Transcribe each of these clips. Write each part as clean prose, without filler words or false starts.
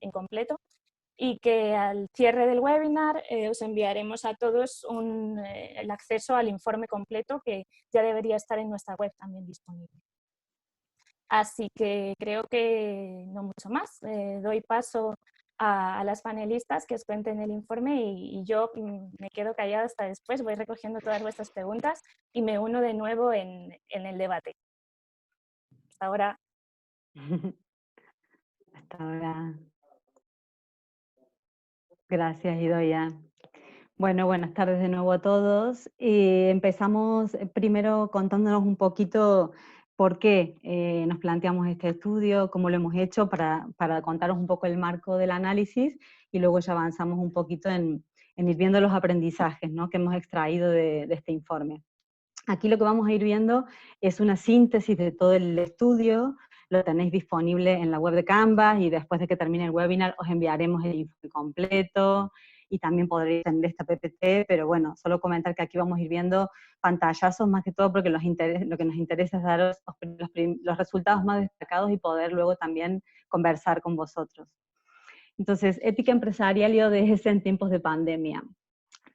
en completo, y que al cierre del webinar os enviaremos a todos el acceso al informe completo, que ya debería estar en nuestra web también disponible. Así que creo que no mucho más. Doy paso a las panelistas que os cuenten el informe y yo me quedo callada hasta después. Voy recogiendo todas vuestras preguntas y me uno de nuevo en el debate. Hasta ahora. Hasta ahora. Gracias, Idoia. Bueno, buenas tardes de nuevo a todos. Empezamos primero contándonos un poquito por qué nos planteamos este estudio, cómo lo hemos hecho, para contaros un poco el marco del análisis, y luego ya avanzamos un poquito en ir viendo los aprendizajes, ¿no?, que hemos extraído de este informe. Aquí lo que vamos a ir viendo es una síntesis de todo el estudio. Lo tenéis disponible en la web de Canvas, y después de que termine el webinar os enviaremos el informe completo, y también podréis tener esta PPT, pero bueno, solo comentar que aquí vamos a ir viendo pantallazos más que todo, porque lo que nos interesa es daros los resultados más destacados y poder luego también conversar con vosotros. Entonces, ética empresarial y ODS en tiempos de pandemia.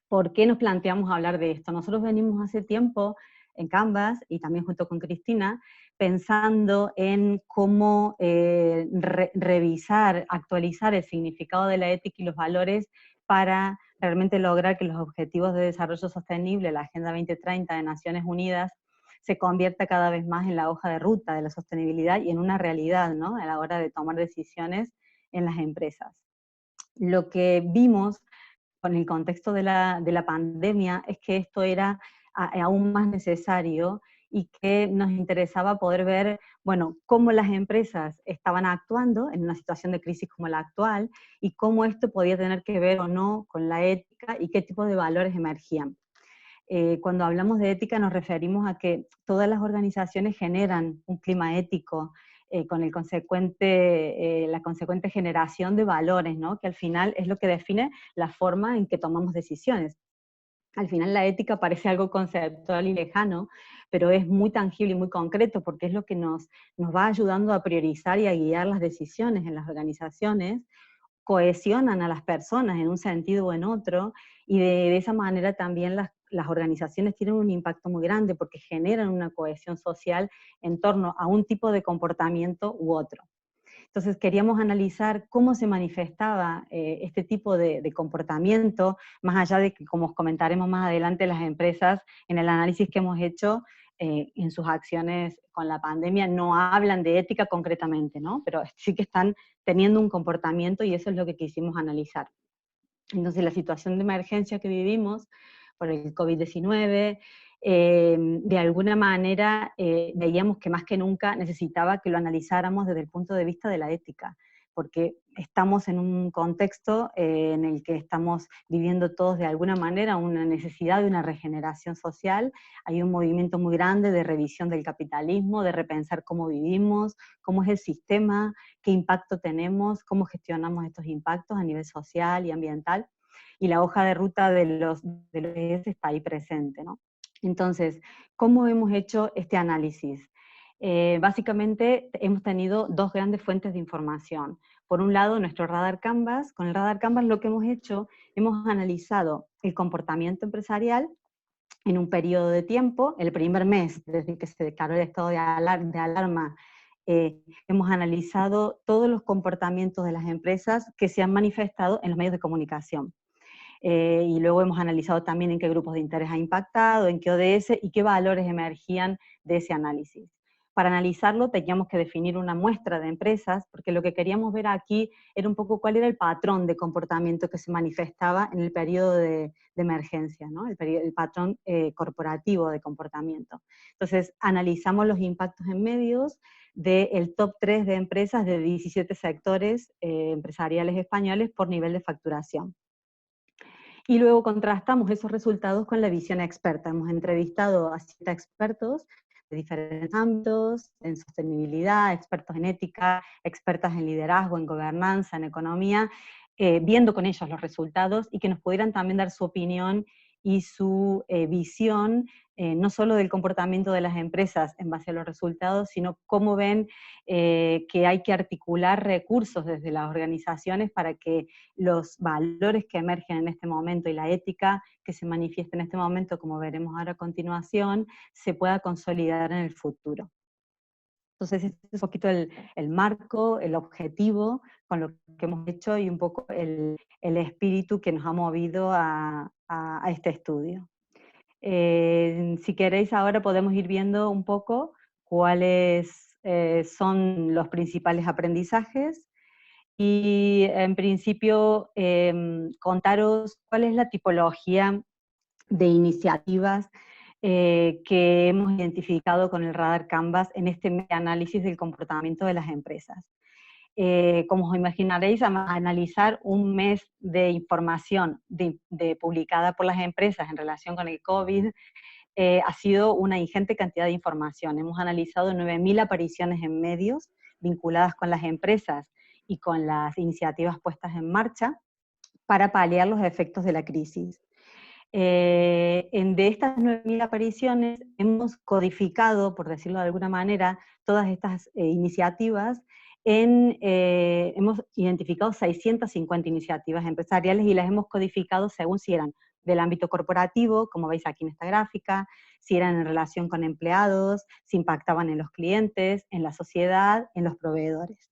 ¿Por qué nos planteamos hablar de esto? Nosotros venimos hace tiempo en Canvas, y también junto con Cristina, pensando en cómo revisar, actualizar el significado de la ética y los valores para realmente lograr que los objetivos de desarrollo sostenible, la Agenda 2030 de Naciones Unidas, se convierta cada vez más en la hoja de ruta de la sostenibilidad y en una realidad, ¿no?, a la hora de tomar decisiones en las empresas. Lo que vimos con el contexto de la pandemia es que esto era aún más necesario, y que nos interesaba poder ver, bueno, cómo las empresas estaban actuando en una situación de crisis como la actual, y cómo esto podía tener que ver o no con la ética, y qué tipo de valores emergían. Cuando hablamos de ética nos referimos a que todas las organizaciones generan un clima ético, con la consecuente generación de valores, ¿no?, que al final es lo que define la forma en que tomamos decisiones. Al final la ética parece algo conceptual y lejano, pero es muy tangible y muy concreto, porque es lo que nos va ayudando a priorizar y a guiar las decisiones en las organizaciones, cohesionan a las personas en un sentido o en otro, y de esa manera también las organizaciones tienen un impacto muy grande, porque generan una cohesión social en torno a un tipo de comportamiento u otro. Entonces queríamos analizar cómo se manifestaba este tipo de comportamiento, más allá de que, como os comentaremos más adelante, las empresas, en el análisis que hemos hecho, en sus acciones con la pandemia, no hablan de ética concretamente, ¿no?, pero sí que están teniendo un comportamiento, y eso es lo que quisimos analizar. Entonces, la situación de emergencia que vivimos por el COVID-19, de alguna manera veíamos que más que nunca necesitaba que lo analizáramos desde el punto de vista de la ética, porque estamos en un contexto en el que estamos viviendo todos de alguna manera una necesidad de una regeneración social. Hay un movimiento muy grande de revisión del capitalismo, de repensar cómo vivimos, cómo es el sistema, qué impacto tenemos, cómo gestionamos estos impactos a nivel social y ambiental, y la hoja de ruta de los ODS está ahí presente, ¿no? Entonces, ¿cómo hemos hecho este análisis? Básicamente hemos tenido dos grandes fuentes de información. Por un lado, nuestro Radar Canvas. Con el Radar Canvas lo que hemos hecho, hemos analizado el comportamiento empresarial en un periodo de tiempo, el primer mes desde que se declaró el estado de alarma. Hemos analizado todos los comportamientos de las empresas que se han manifestado en los medios de comunicación. Y luego hemos analizado también en qué grupos de interés ha impactado, en qué ODS y qué valores emergían de ese análisis. Para analizarlo teníamos que definir una muestra de empresas, porque lo que queríamos ver aquí era un poco cuál era el patrón de comportamiento que se manifestaba en el periodo de emergencia, ¿no?, el patrón corporativo de comportamiento. Entonces analizamos los impactos en medios del top 3 de empresas de 17 sectores empresariales españoles por nivel de facturación. Y luego contrastamos esos resultados con la visión experta. Hemos entrevistado a 7 expertos de diferentes ámbitos, en sostenibilidad, expertos en ética, expertas en liderazgo, en gobernanza, en economía, viendo con ellos los resultados, y que nos pudieran también dar su opinión y su visión no solo del comportamiento de las empresas en base a los resultados, sino cómo ven que hay que articular recursos desde las organizaciones para que los valores que emergen en este momento y la ética que se manifiesta en este momento, como veremos ahora a continuación, se pueda consolidar en el futuro. Entonces, este es un poquito el marco, el objetivo con lo que hemos hecho y un poco el espíritu que nos ha movido a este estudio. Si queréis ahora podemos ir viendo un poco cuáles son los principales aprendizajes y en principio contaros cuál es la tipología de iniciativas que hemos identificado con el radar Canvas en este análisis del comportamiento de las empresas. Como os imaginaréis, analizar un mes de información publicada por las empresas en relación con el COVID ha sido una ingente cantidad de información. Hemos analizado 9.000 apariciones en medios vinculadas con las empresas y con las iniciativas puestas en marcha para paliar los efectos de la crisis. De estas 9.000 apariciones hemos codificado, por decirlo de alguna manera, todas estas iniciativas hemos identificado 650 iniciativas empresariales y las hemos codificado según si eran del ámbito corporativo, como veis aquí en esta gráfica, si eran en relación con empleados, si impactaban en los clientes, en la sociedad, en los proveedores.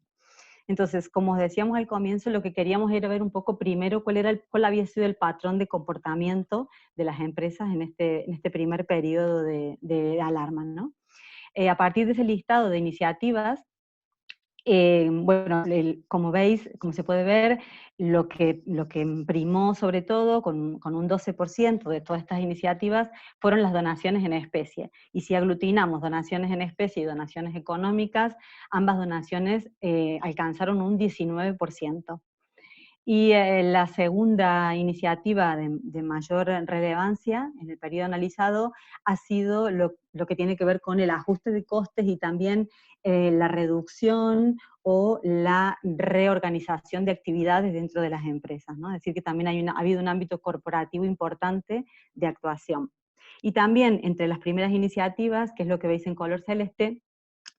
Entonces, como os decíamos al comienzo, lo que queríamos era ver un poco primero cuál había sido el patrón de comportamiento de las empresas en este primer periodo de alarma, ¿no? A partir de ese listado de iniciativas, bueno, como veis, como se puede ver, lo que primó sobre todo, con un 12% de todas estas iniciativas, fueron las donaciones en especie. Y si aglutinamos donaciones en especie y donaciones económicas, ambas donaciones alcanzaron un 19%. Y la segunda iniciativa de mayor relevancia en el periodo analizado ha sido lo que tiene que ver con el ajuste de costes y también la reducción o la reorganización de actividades dentro de las empresas, ¿no? Es decir, que también ha habido un ámbito corporativo importante de actuación. Y también entre las primeras iniciativas, que es lo que veis en color celeste,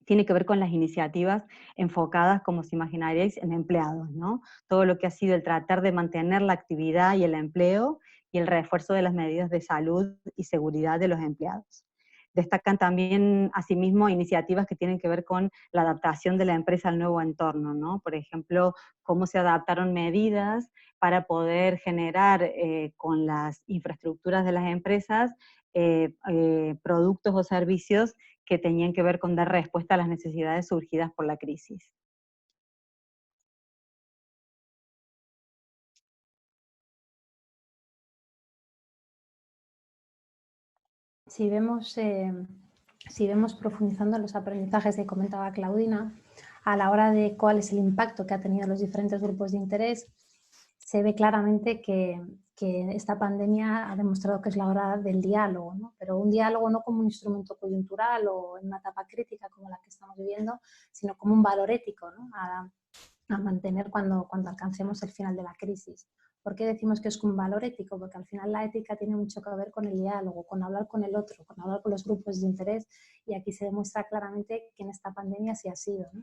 tiene que ver con las iniciativas enfocadas, como os imaginaréis, en empleados, ¿no? Todo lo que ha sido el tratar de mantener la actividad y el empleo y el refuerzo de las medidas de salud y seguridad de los empleados. Destacan también, asimismo, iniciativas que tienen que ver con la adaptación de la empresa al nuevo entorno, ¿no? Por ejemplo, cómo se adaptaron medidas para poder generar con las infraestructuras de las empresas productos o servicios que tenían que ver con dar respuesta a las necesidades surgidas por la crisis. Si vemos profundizando en los aprendizajes que comentaba Claudina, a la hora de cuál es el impacto que ha tenido los diferentes grupos de interés, se ve claramente que esta pandemia ha demostrado que es la hora del diálogo, ¿no? Pero un diálogo no como un instrumento coyuntural o en una etapa crítica como la que estamos viviendo, sino como un valor ético, ¿no? a mantener cuando alcancemos el final de la crisis. ¿Por qué decimos que es un valor ético? Porque al final la ética tiene mucho que ver con el diálogo, con hablar con el otro, con hablar con los grupos de interés, y aquí se demuestra claramente que en esta pandemia sí ha sido, ¿no?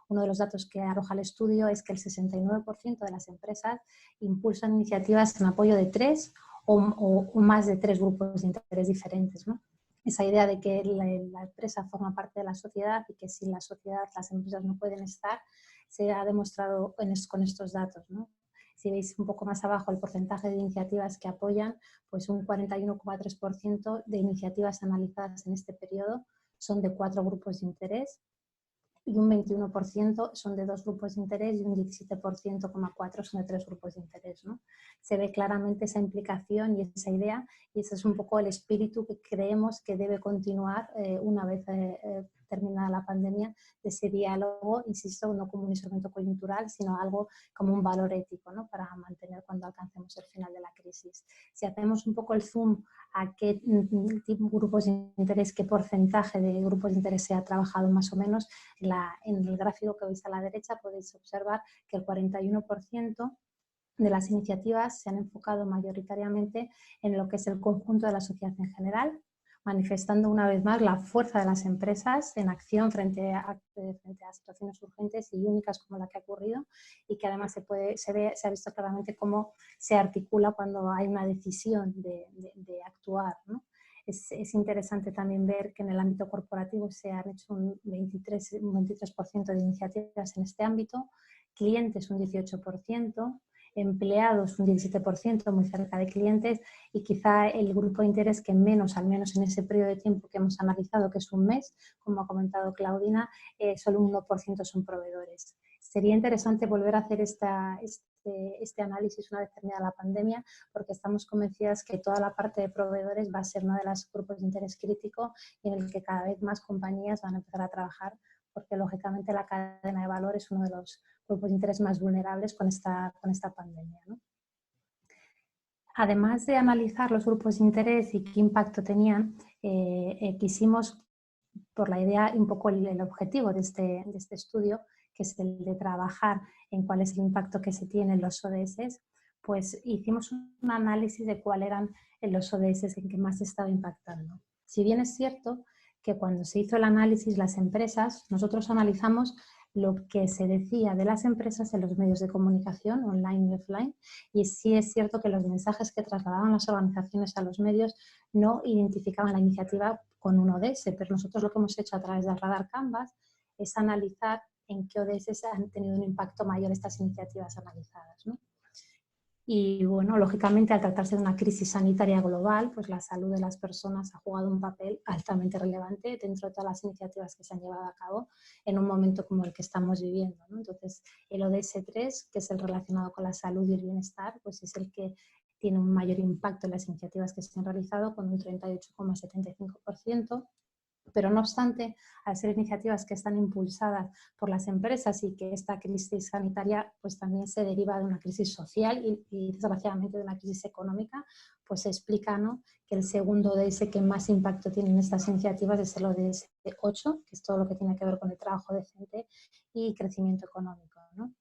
Uno de los datos que arroja el estudio es que el 69% de las empresas impulsan iniciativas en apoyo de 3 o más de 3 grupos de interés diferentes, ¿no? Esa idea de que la empresa forma parte de la sociedad y que sin la sociedad las empresas no pueden estar, se ha demostrado con estos datos, ¿no? Si veis un poco más abajo el porcentaje de iniciativas que apoyan, pues un 41,3% de iniciativas analizadas en este periodo son de 4 grupos de interés, y un 21% son de 2 grupos de interés y un 17,4% son de 3 grupos de interés, ¿no? Se ve claramente esa implicación y esa idea, y ese es un poco el espíritu que creemos que debe continuar una vez terminada la pandemia, de ese diálogo, insisto, no como un instrumento coyuntural, sino algo como un valor ético, ¿no? Para mantener cuando alcancemos el final de la crisis. Si hacemos un poco el zoom a qué grupos de interés, qué porcentaje de grupos de interés se ha trabajado más o menos, en el gráfico que veis a la derecha podéis observar que el 41% de las iniciativas se han enfocado mayoritariamente en lo que es el conjunto de la sociedad en general, manifestando una vez más la fuerza de las empresas en acción frente a situaciones urgentes y únicas como la que ha ocurrido, y que además se ha visto claramente cómo se articula cuando hay una decisión de actuar, ¿no? Es interesante también ver que en el ámbito corporativo se han hecho un 23% de iniciativas en este ámbito, clientes un 18%, empleados un 17%, muy cerca de clientes, y quizá el grupo de interés que menos, al menos en ese periodo de tiempo que hemos analizado, que es un mes, como ha comentado Claudina, solo un 1% son proveedores. Sería interesante volver a hacer este análisis una vez terminada la pandemia, porque estamos convencidas que toda la parte de proveedores va a ser uno de los grupos de interés crítico y en el que cada vez más compañías van a empezar a trabajar, porque lógicamente la cadena de valor es uno de los grupos de interés más vulnerables con esta pandemia, ¿no? Además de analizar los grupos de interés y qué impacto tenían, quisimos, por la idea, un poco el objetivo de este estudio, que es el de trabajar en cuál es el impacto que se tiene en los ODS, pues hicimos un análisis de cuáles eran los ODS en que más se estaba impactando. Si bien es cierto que cuando se hizo el análisis, las empresas, nosotros analizamos lo que se decía de las empresas en los medios de comunicación, online y offline, y sí es cierto que los mensajes que trasladaban las organizaciones a los medios no identificaban la iniciativa con un ODS, pero nosotros lo que hemos hecho a través del Radar Canvas es analizar en qué ODS han tenido un impacto mayor estas iniciativas analizadas, ¿no? Y bueno, lógicamente al tratarse de una crisis sanitaria global, pues la salud de las personas ha jugado un papel altamente relevante dentro de todas las iniciativas que se han llevado a cabo en un momento como el que estamos viviendo, ¿no? Entonces, el ODS 3, que es el relacionado con la salud y el bienestar, pues es el que tiene un mayor impacto en las iniciativas que se han realizado, con un 38,75%. Pero no obstante, al ser iniciativas que están impulsadas por las empresas y que esta crisis sanitaria pues también se deriva de una crisis social y desgraciadamente de una crisis económica, pues se explica, ¿no?, que el segundo ODS que más impacto tienen estas iniciativas es el ODS 8, que es todo lo que tiene que ver con el trabajo decente y crecimiento económico, ¿no?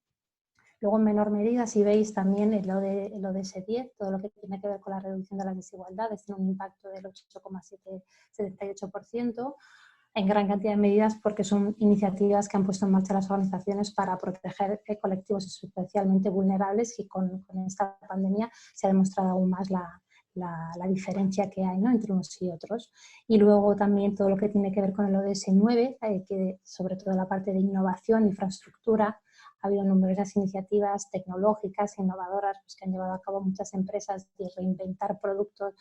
Luego, en menor medida, si veis también el ODS 10, todo lo que tiene que ver con la reducción de las desigualdades, tiene un impacto del 8,78%, en gran cantidad de medidas porque son iniciativas que han puesto en marcha las organizaciones para proteger colectivos especialmente vulnerables, y con esta pandemia se ha demostrado aún más la diferencia que hay, ¿no?, entre unos y otros. Y luego también todo lo que tiene que ver con el ODS 9, que sobre todo la parte de innovación, infraestructura, ha habido numerosas iniciativas tecnológicas, innovadoras, pues, que han llevado a cabo muchas empresas de reinventar productos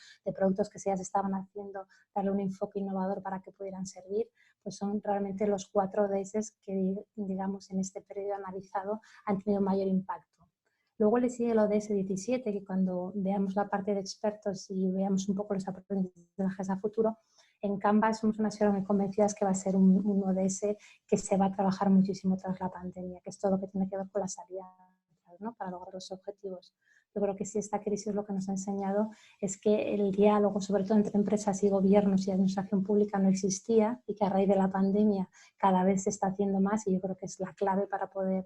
que ya se estaban haciendo, darle un enfoque innovador para que pudieran servir. Pues son realmente los 4 ODS que, digamos, en este periodo analizado han tenido mayor impacto. Luego le sigue el ODS 17, que cuando veamos la parte de expertos y veamos un poco los aprendizajes a futuro, en Canvas somos unas muy convencidas que va a ser un ODS que se va a trabajar muchísimo tras la pandemia, que es todo lo que tiene que ver con las alianzas, ¿no?, para lograr los objetivos. Yo creo que sí, esta crisis lo que nos ha enseñado es que el diálogo, sobre todo entre empresas y gobiernos y administración pública, no existía, y que a raíz de la pandemia cada vez se está haciendo más, y yo creo que es la clave para poder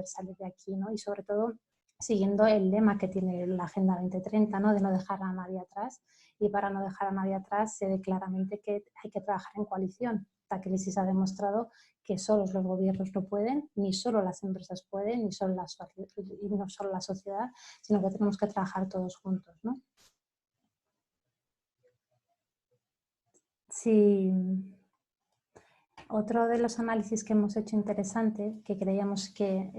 salir de aquí, ¿no? Y sobre todo siguiendo el lema que tiene la Agenda 2030, ¿no?, de no dejar a nadie atrás. Y para no dejar a nadie atrás se ve claramente que hay que trabajar en coalición. Esta crisis ha demostrado que solos los gobiernos no pueden, ni solo las empresas pueden, ni solo no solo la sociedad, sino que tenemos que trabajar todos juntos, ¿no? Sí. Otro de los análisis que hemos hecho interesante, que creíamos que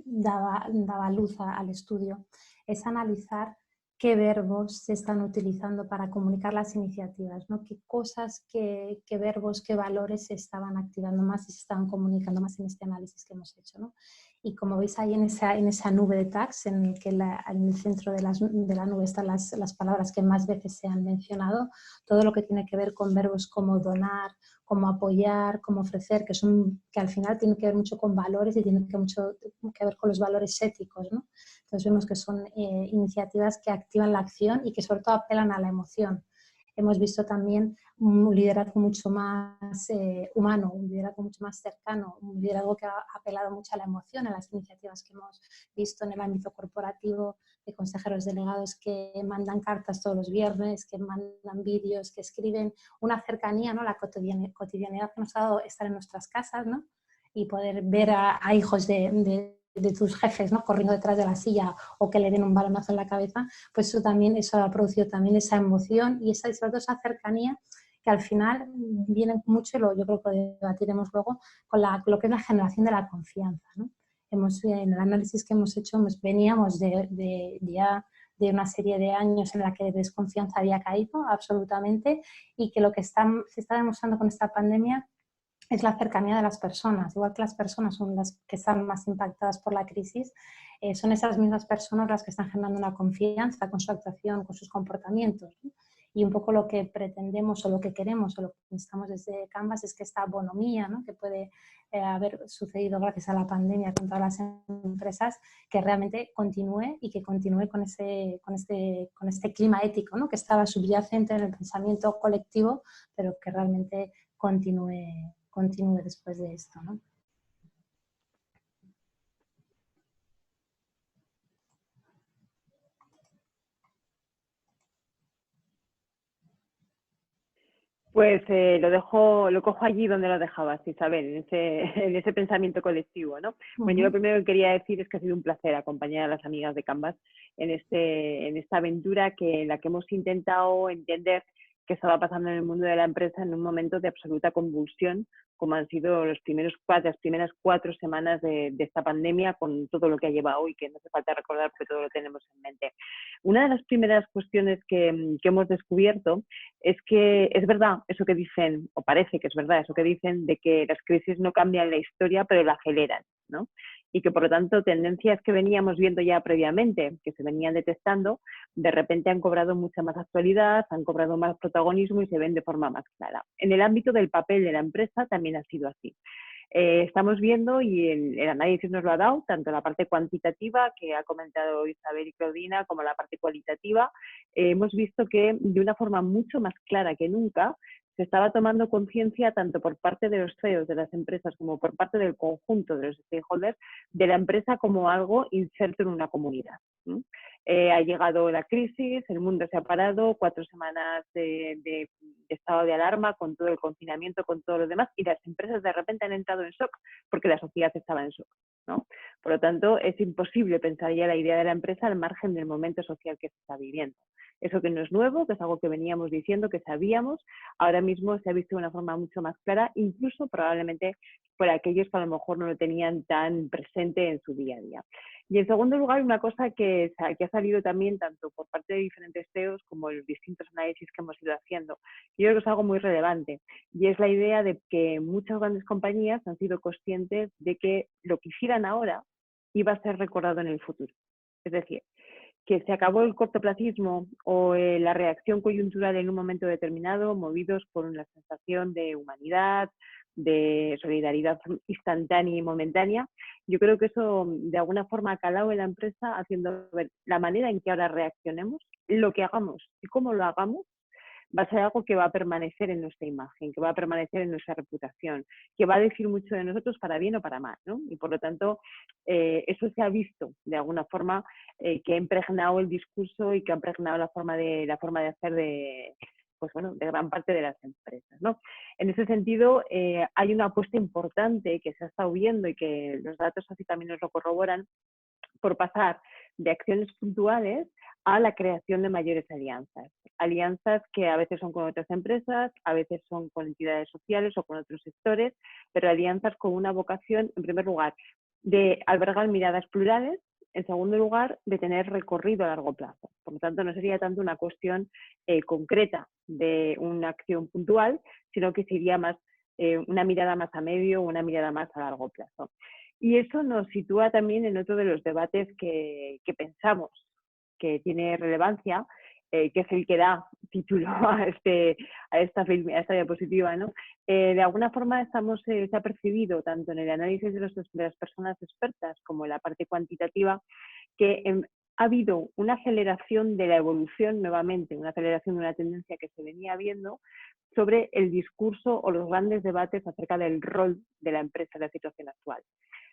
daba luz al estudio, es analizar qué verbos se están utilizando para comunicar las iniciativas, ¿no? Qué cosas, qué verbos, qué valores se estaban activando más y se estaban comunicando más en este análisis que hemos hecho, ¿no? Y como veis ahí en esa nube de tags, en el que en el centro de la nube están las palabras que más veces se han mencionado, todo lo que tiene que ver con verbos como donar, como apoyar, como ofrecer, que al final tienen que ver mucho con valores y tienen mucho que ver con los valores éticos, ¿no? Entonces vemos que son iniciativas que activan la acción y que sobre todo apelan a la emoción. Hemos visto también un liderazgo mucho más humano, un liderazgo mucho más cercano, un liderazgo que ha apelado mucho a la emoción en las iniciativas que hemos visto en el ámbito corporativo, de consejeros delegados que mandan cartas todos los viernes, que mandan vídeos, que escriben, una cercanía, ¿no? La cotidianidad que nos ha dado estar en nuestras casas, ¿no? Y poder ver a hijos de tus jefes, ¿no? Corriendo detrás de la silla o que le den un balonazo en la cabeza, pues eso ha producido también esa emoción y esa cercanía que al final viene mucho, yo creo que lo debatiremos luego, con lo que es la generación de la confianza, ¿no? En el análisis que hemos hecho, veníamos ya de una serie de años en la que la desconfianza había caído absolutamente y que lo que se está demostrando con esta pandemia es la cercanía de las personas. Igual que las personas son las que están más impactadas por la crisis, son esas mismas personas las que están generando una confianza con su actuación, con sus comportamientos, ¿no? Y un poco lo que pretendemos o lo que queremos o lo que pensamos desde Canvas es que esta bonomía, ¿no? Que puede haber sucedido gracias a la pandemia con todas las empresas, que realmente continúe y que continúe con este clima ético, ¿no? Que estaba subyacente en el pensamiento colectivo, pero que realmente continúe después de esto, ¿no? Pues lo cojo allí donde lo dejabas, Isabel, en ese pensamiento colectivo, ¿no? Bueno, yo lo primero que quería decir es que ha sido un placer acompañar a las amigas de Canvas en esta aventura en la que hemos intentado entender qué estaba pasando en el mundo de la empresa en un momento de absoluta convulsión, como han sido las primeras 4 semanas de esta pandemia, con todo lo que ha llevado y que no hace falta recordar porque todo lo tenemos en mente. Una de las primeras cuestiones que hemos descubierto es que es verdad eso que dicen, o parece que es verdad eso que dicen, de que las crisis no cambian la historia, pero la aceleran, ¿no? Y que por lo tanto tendencias que veníamos viendo ya previamente, que se venían detectando, de repente han cobrado mucha más actualidad, han cobrado más protagonismo y se ven de forma más clara. En el ámbito del papel de la empresa también ha sido así. Estamos viendo, y el análisis nos lo ha dado, tanto la parte cuantitativa que ha comentado Isabel y Claudina, como la parte cualitativa. Hemos visto que de una forma mucho más clara que nunca se estaba tomando conciencia tanto por parte de los CEOs de las empresas como por parte del conjunto de los stakeholders de la empresa como algo inserto en una comunidad. Ha llegado la crisis, el mundo se ha parado, 4 semanas de estado de alarma con todo el confinamiento, con todo lo demás, y las empresas de repente han entrado en shock porque la sociedad estaba en shock, ¿no? Por lo tanto, es imposible pensar ya la idea de la empresa al margen del momento social que se está viviendo. Eso que no es nuevo, que es algo que veníamos diciendo, que sabíamos, ahora mismo se ha visto de una forma mucho más clara, incluso probablemente por aquellos que a lo mejor no lo tenían tan presente en su día a día. Y en segundo lugar, una cosa que ha salido también tanto por parte de diferentes CEOs como en los distintos análisis que hemos ido haciendo, yo creo que es algo muy relevante, y es la idea de que muchas grandes compañías han sido conscientes de que lo que hicieran ahora iba a ser recordado en el futuro. Es decir, que se acabó el cortoplacismo o la reacción coyuntural en un momento determinado, movidos por una sensación de humanidad, de solidaridad instantánea y momentánea. Yo creo que eso de alguna forma ha calado en la empresa, haciendo ver la manera en que ahora reaccionemos, lo que hagamos y cómo lo hagamos, va a ser algo que va a permanecer en nuestra imagen, que va a permanecer en nuestra reputación, que va a decir mucho de nosotros para bien o para mal, ¿no? Y por lo tanto, eso se ha visto de alguna forma que ha impregnado el discurso y que ha impregnado la forma de hacer de gran parte de las empresas, ¿no? En ese sentido, hay una apuesta importante que se ha estado viendo y que los datos así también nos lo corroboran, por pasar de acciones puntuales a la creación de mayores alianzas. Alianzas que a veces son con otras empresas, a veces son con entidades sociales o con otros sectores, pero alianzas con una vocación, en primer lugar, de albergar miradas plurales, en segundo lugar, de tener recorrido a largo plazo. Por lo tanto, no sería tanto una cuestión concreta de una acción puntual, sino que sería más una mirada más a medio o una mirada más a largo plazo. Y eso nos sitúa también en otro de los debates que pensamos que tiene relevancia, que es el que da título a esta diapositiva, ¿no? De alguna forma se ha percibido, tanto en el análisis de las personas expertas como en la parte cuantitativa, que ha habido una aceleración de la evolución nuevamente, una aceleración de una tendencia que se venía viendo sobre el discurso o los grandes debates acerca del rol de la empresa en la situación actual.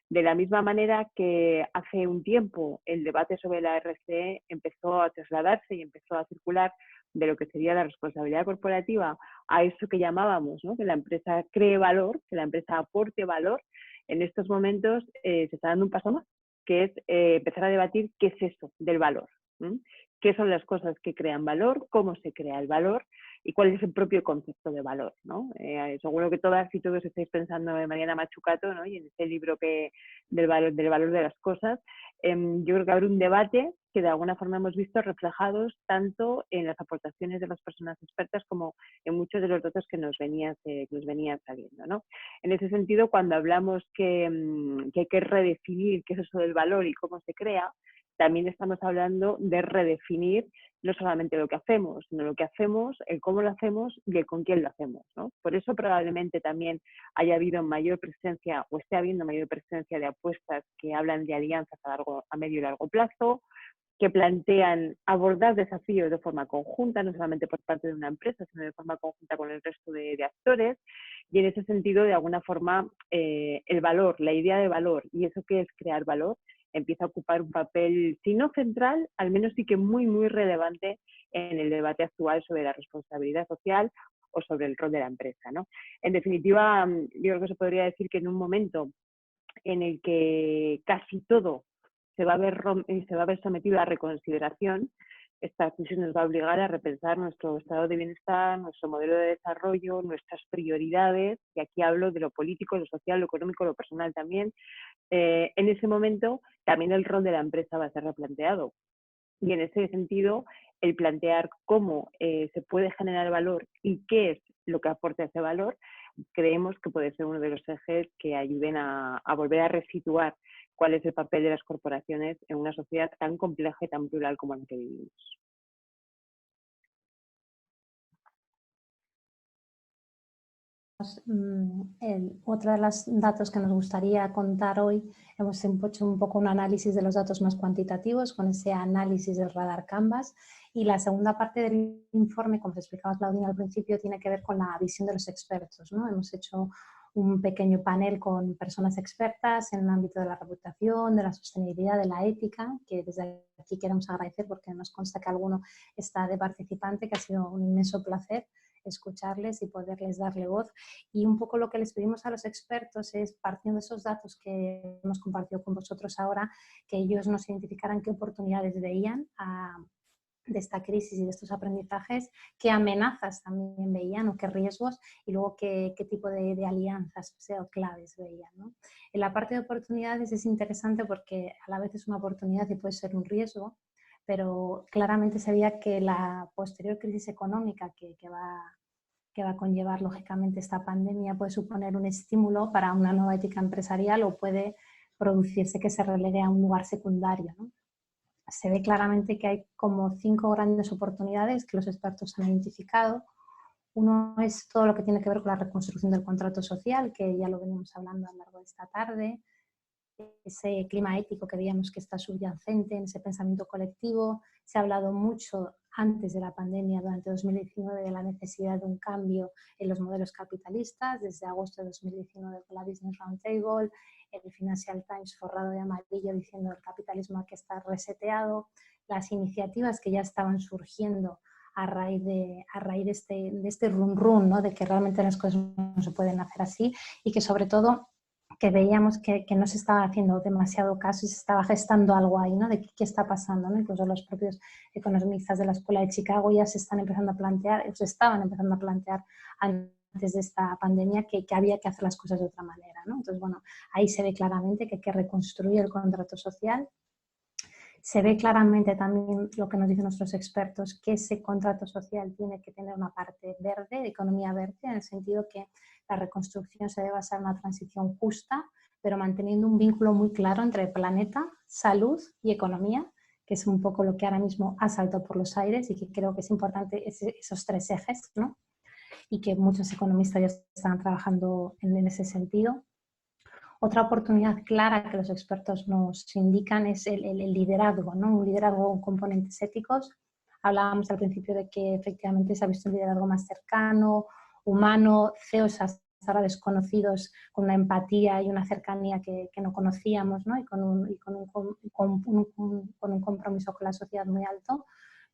De la misma manera que hace un tiempo el debate sobre la RSE empezó a trasladarse y empezó a circular de lo que sería la responsabilidad corporativa a eso que llamábamos, ¿no?, que la empresa cree valor, que la empresa aporte valor, en estos momentos se está dando un paso más, que es empezar a debatir qué es eso del valor, ¿sí? Qué son las cosas que crean valor, cómo se crea el valor y cuál es el propio concepto de valor, ¿no? Seguro que todas y todos estáis pensando en Mariana Mazzucato, ¿no?, y en ese libro del valor de las cosas. Yo creo que habrá un debate que de alguna forma hemos visto reflejados tanto en las aportaciones de las personas expertas como en muchos de los datos que nos venían saliendo, ¿no? En ese sentido, cuando hablamos que hay que redefinir qué es eso del valor y cómo se crea, también estamos hablando de redefinir no solamente lo que hacemos, sino lo que hacemos, el cómo lo hacemos y el con quién lo hacemos, ¿no? Por eso probablemente también haya habido mayor presencia o esté habiendo mayor presencia de apuestas que hablan de alianzas a medio y largo plazo, que plantean abordar desafíos de forma conjunta, no solamente por parte de una empresa, sino de forma conjunta con el resto de actores. Y en ese sentido, de alguna forma, el valor, la idea de valor y eso que es crear valor, empieza a ocupar un papel, si no central, al menos sí que muy, muy relevante en el debate actual sobre la responsabilidad social o sobre el rol de la empresa, ¿no? En definitiva, yo creo que se podría decir que en un momento en el que casi todo se va a ver sometido a reconsideración, esta crisis nos va a obligar a repensar nuestro estado de bienestar, nuestro modelo de desarrollo, nuestras prioridades, y aquí hablo de lo político, lo social, lo económico, lo personal también. En ese momento también el rol de la empresa va a ser replanteado. Y en ese sentido, el plantear cómo se puede generar valor y qué es lo que aporta ese valor, creemos que puede ser uno de los ejes que ayuden a volver a resituar cuál es el papel de las corporaciones en una sociedad tan compleja y tan plural como la que vivimos. Otro de los datos que nos gustaría contar hoy, hemos hecho un poco un análisis de los datos más cuantitativos con ese análisis del radar Canvas, y la segunda parte del informe, como te explicaba Claudina al principio, tiene que ver con la visión de los expertos, ¿no? Hemos hecho un pequeño panel con personas expertas en el ámbito de la reputación, de la sostenibilidad, de la ética, que desde aquí queremos agradecer porque nos consta que alguno está de participante, que ha sido un inmenso placer escucharles y poderles darle voz. Y un poco lo que les pedimos a los expertos es, partiendo de esos datos que hemos compartido con vosotros ahora, que ellos nos identificaran qué oportunidades veían de esta crisis y de estos aprendizajes, qué amenazas también veían o qué riesgos, y luego qué tipo de alianzas o claves veían, ¿no? En la parte de oportunidades es interesante porque a la vez es una oportunidad y puede ser un riesgo, pero claramente se veía que la posterior crisis económica que va a conllevar lógicamente esta pandemia puede suponer un estímulo para una nueva ética empresarial o puede producirse que se relegue a un lugar secundario, ¿no? Se ve claramente que hay como 5 grandes oportunidades que los expertos han identificado. Uno es todo lo que tiene que ver con la reconstrucción del contrato social, que ya lo venimos hablando a lo largo de esta tarde. Ese clima ético que veíamos que está subyacente en ese pensamiento colectivo. Se ha hablado mucho antes de la pandemia, durante 2019, de la necesidad de un cambio en los modelos capitalistas. Desde agosto de 2019 con la Business Roundtable, el Financial Times forrado de amarillo diciendo que el capitalismo hay que estar reseteado. Las iniciativas que ya estaban surgiendo a raíz de este run, ¿no?, de que realmente las cosas no se pueden hacer así, y que sobre todo que veíamos que no se estaba haciendo demasiado caso y se estaba gestando algo ahí, ¿no?, de qué está pasando, ¿no? Incluso los propios economistas de la Escuela de Chicago ya se estaban empezando a plantear antes de esta pandemia que había que hacer las cosas de otra manera, ¿no? Entonces, bueno, ahí se ve claramente que hay que reconstruir el contrato social. Se ve claramente también lo que nos dicen nuestros expertos, que ese contrato social tiene que tener una parte verde, de economía verde, en el sentido que la reconstrucción se debe basar en una transición justa, pero manteniendo un vínculo muy claro entre planeta, salud y economía, que es un poco lo que ahora mismo ha saltado por los aires y que creo que es importante esos 3 ejes, ¿no? Y que muchos economistas ya están trabajando en ese sentido. Otra oportunidad clara que los expertos nos indican es el liderazgo, ¿no? Un liderazgo con componentes éticos. Hablábamos al principio de que efectivamente se ha visto un liderazgo más cercano, humano. CEOs ahora desconocidos con una empatía y una cercanía que no conocíamos, ¿no? Y con un compromiso con la sociedad muy alto,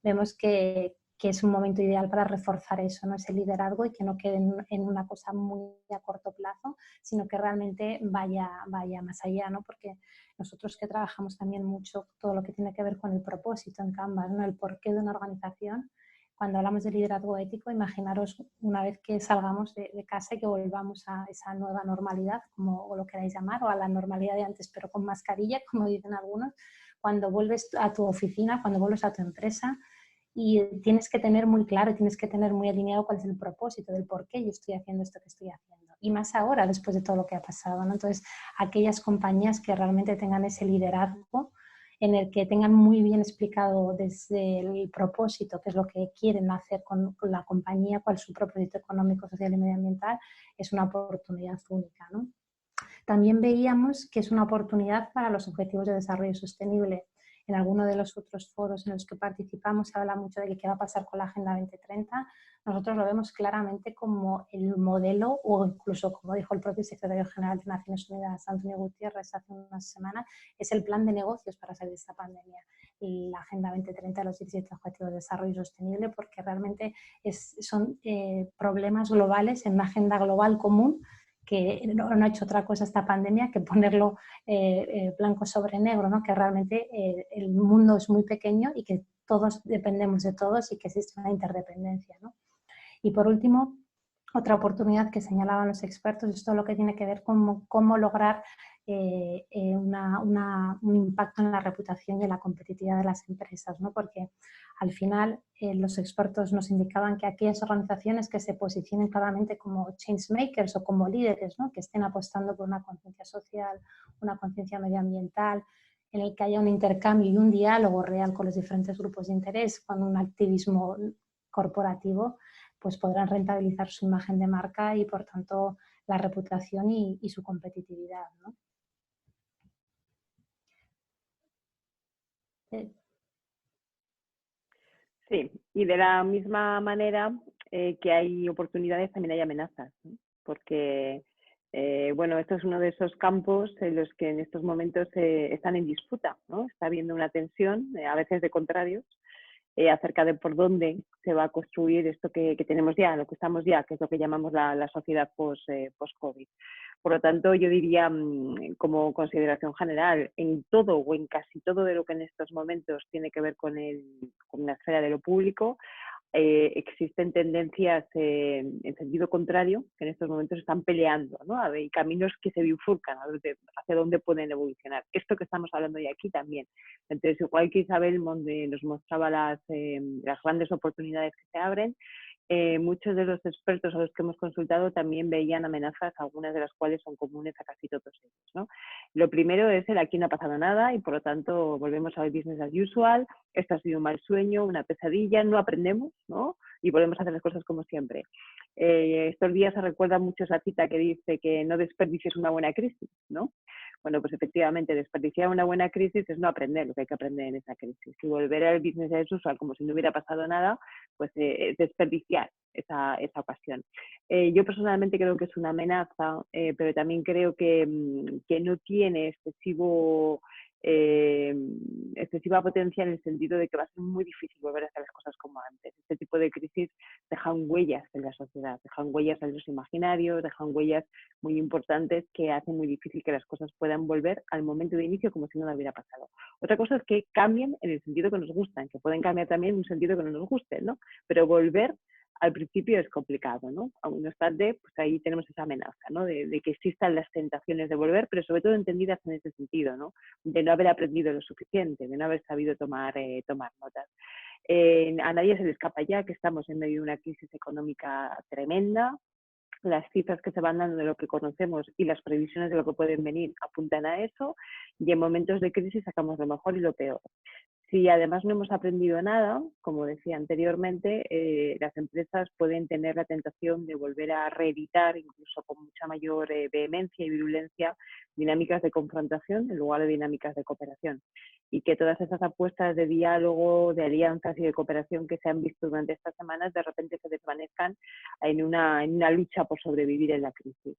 vemos que es un momento ideal para reforzar eso, ¿no? Ese liderazgo, y que no quede en una cosa muy a corto plazo, sino que realmente vaya más allá, ¿no? Porque nosotros que trabajamos también mucho todo lo que tiene que ver con el propósito en Canvas, ¿no? El porqué de una organización. Cuando hablamos de liderazgo ético, imaginaros una vez que salgamos de casa y que volvamos a esa nueva normalidad, como lo queráis llamar, o a la normalidad de antes, pero con mascarilla, como dicen algunos, cuando vuelves a tu oficina, cuando vuelves a tu empresa, y tienes que tener muy claro, tienes que tener muy alineado cuál es el propósito, del por qué yo estoy haciendo esto que estoy haciendo. Y más ahora, después de todo lo que ha pasado, ¿no? Entonces, aquellas compañías que realmente tengan ese liderazgo, en el que tengan muy bien explicado desde el propósito, qué es lo que quieren hacer con la compañía, cuál es su propósito económico, social y medioambiental, es una oportunidad única, ¿no? También veíamos que es una oportunidad para los objetivos de desarrollo sostenible. En alguno de los otros foros en los que participamos se habla mucho de qué va a pasar con la Agenda 2030. Nosotros lo vemos claramente como el modelo, o incluso, como dijo el propio secretario general de Naciones Unidas, Antonio Guterres, hace unas semanas, es el plan de negocios para salir de esta pandemia. La Agenda 2030 de los 17 Objetivos de Desarrollo Sostenible, porque realmente son problemas globales en una agenda global común, que no ha hecho otra cosa esta pandemia que ponerlo blanco sobre negro, ¿no? Que realmente el mundo es muy pequeño y que todos dependemos de todos y que existe una interdependencia, ¿no? Y por último, otra oportunidad que señalaban los expertos es todo lo que tiene que ver con cómo lograr un impacto en la reputación y en la competitividad de las empresas, ¿no? Porque al final los expertos nos indicaban que aquellas organizaciones que se posicionen claramente como changemakers o como líderes, ¿no? Que estén apostando por una conciencia social, una conciencia medioambiental, en el que haya un intercambio y un diálogo real con los diferentes grupos de interés, con un activismo corporativo, pues podrán rentabilizar su imagen de marca y, por tanto, la reputación y su competitividad, ¿no? Sí, y de la misma manera que hay oportunidades, también hay amenazas, ¿no? Porque, bueno, esto es uno de esos campos en los que en estos momentos están en disputa, ¿no? Está habiendo una tensión, a veces de contrarios, acerca de por dónde se va a construir esto que tenemos ya, lo que estamos ya, que es lo que llamamos la sociedad post-COVID. Por lo tanto, yo diría, como consideración general, en todo o en casi todo de lo que en estos momentos tiene que ver con la esfera de lo público, existen tendencias en sentido contrario que en estos momentos están peleando, ¿no? Hay caminos que se bifurcan hacia dónde pueden evolucionar. Esto que estamos hablando de aquí también. Entonces, igual que Isabel nos mostraba las grandes oportunidades que se abren, muchos de los expertos a los que hemos consultado también veían amenazas, algunas de las cuales son comunes a casi todos ellos, ¿no? Lo primero es el aquí no ha pasado nada y por lo tanto volvemos al business as usual, esto ha sido un mal sueño, una pesadilla, no aprendemos, ¿no? Y volvemos a hacer las cosas como siempre. Estos días se recuerda mucho esa cita que dice que no desperdicies una buena crisis, ¿no? Bueno, pues efectivamente, desperdiciar una buena crisis es no aprender lo que hay que aprender en esa crisis. Y volver al business as usual como si no hubiera pasado nada, pues es desperdiciar esa ocasión. Yo personalmente creo que es una amenaza, pero también creo que no tiene excesiva potencia en el sentido de que va a ser muy difícil volver a hacer las cosas como antes. Este tipo de crisis dejan huellas en la sociedad, dejan huellas en los imaginarios, dejan huellas muy importantes que hacen muy difícil que las cosas puedan volver al momento de inicio como si nada hubiera pasado. Otra cosa es que cambien en el sentido que nos gustan, que pueden cambiar también en un sentido que no nos guste, ¿no? Pero volver al principio es complicado, ¿no? Aún no es tarde, pues ahí tenemos esa amenaza, ¿no? De que existan las tentaciones de volver, pero sobre todo entendidas en ese sentido, ¿no? De no haber aprendido lo suficiente, de no haber sabido tomar notas. A nadie se le escapa ya que estamos en medio de una crisis económica tremenda. Las cifras que se van dando de lo que conocemos y las previsiones de lo que pueden venir apuntan a eso, y en momentos de crisis sacamos lo mejor y lo peor. Si además no hemos aprendido nada, como decía anteriormente, las empresas pueden tener la tentación de volver a reeditar, incluso con mucha mayor vehemencia y virulencia, dinámicas de confrontación en lugar de dinámicas de cooperación. Y que todas esas apuestas de diálogo, de alianzas y de cooperación que se han visto durante estas semanas, de repente se desvanezcan en una lucha por sobrevivir en la crisis.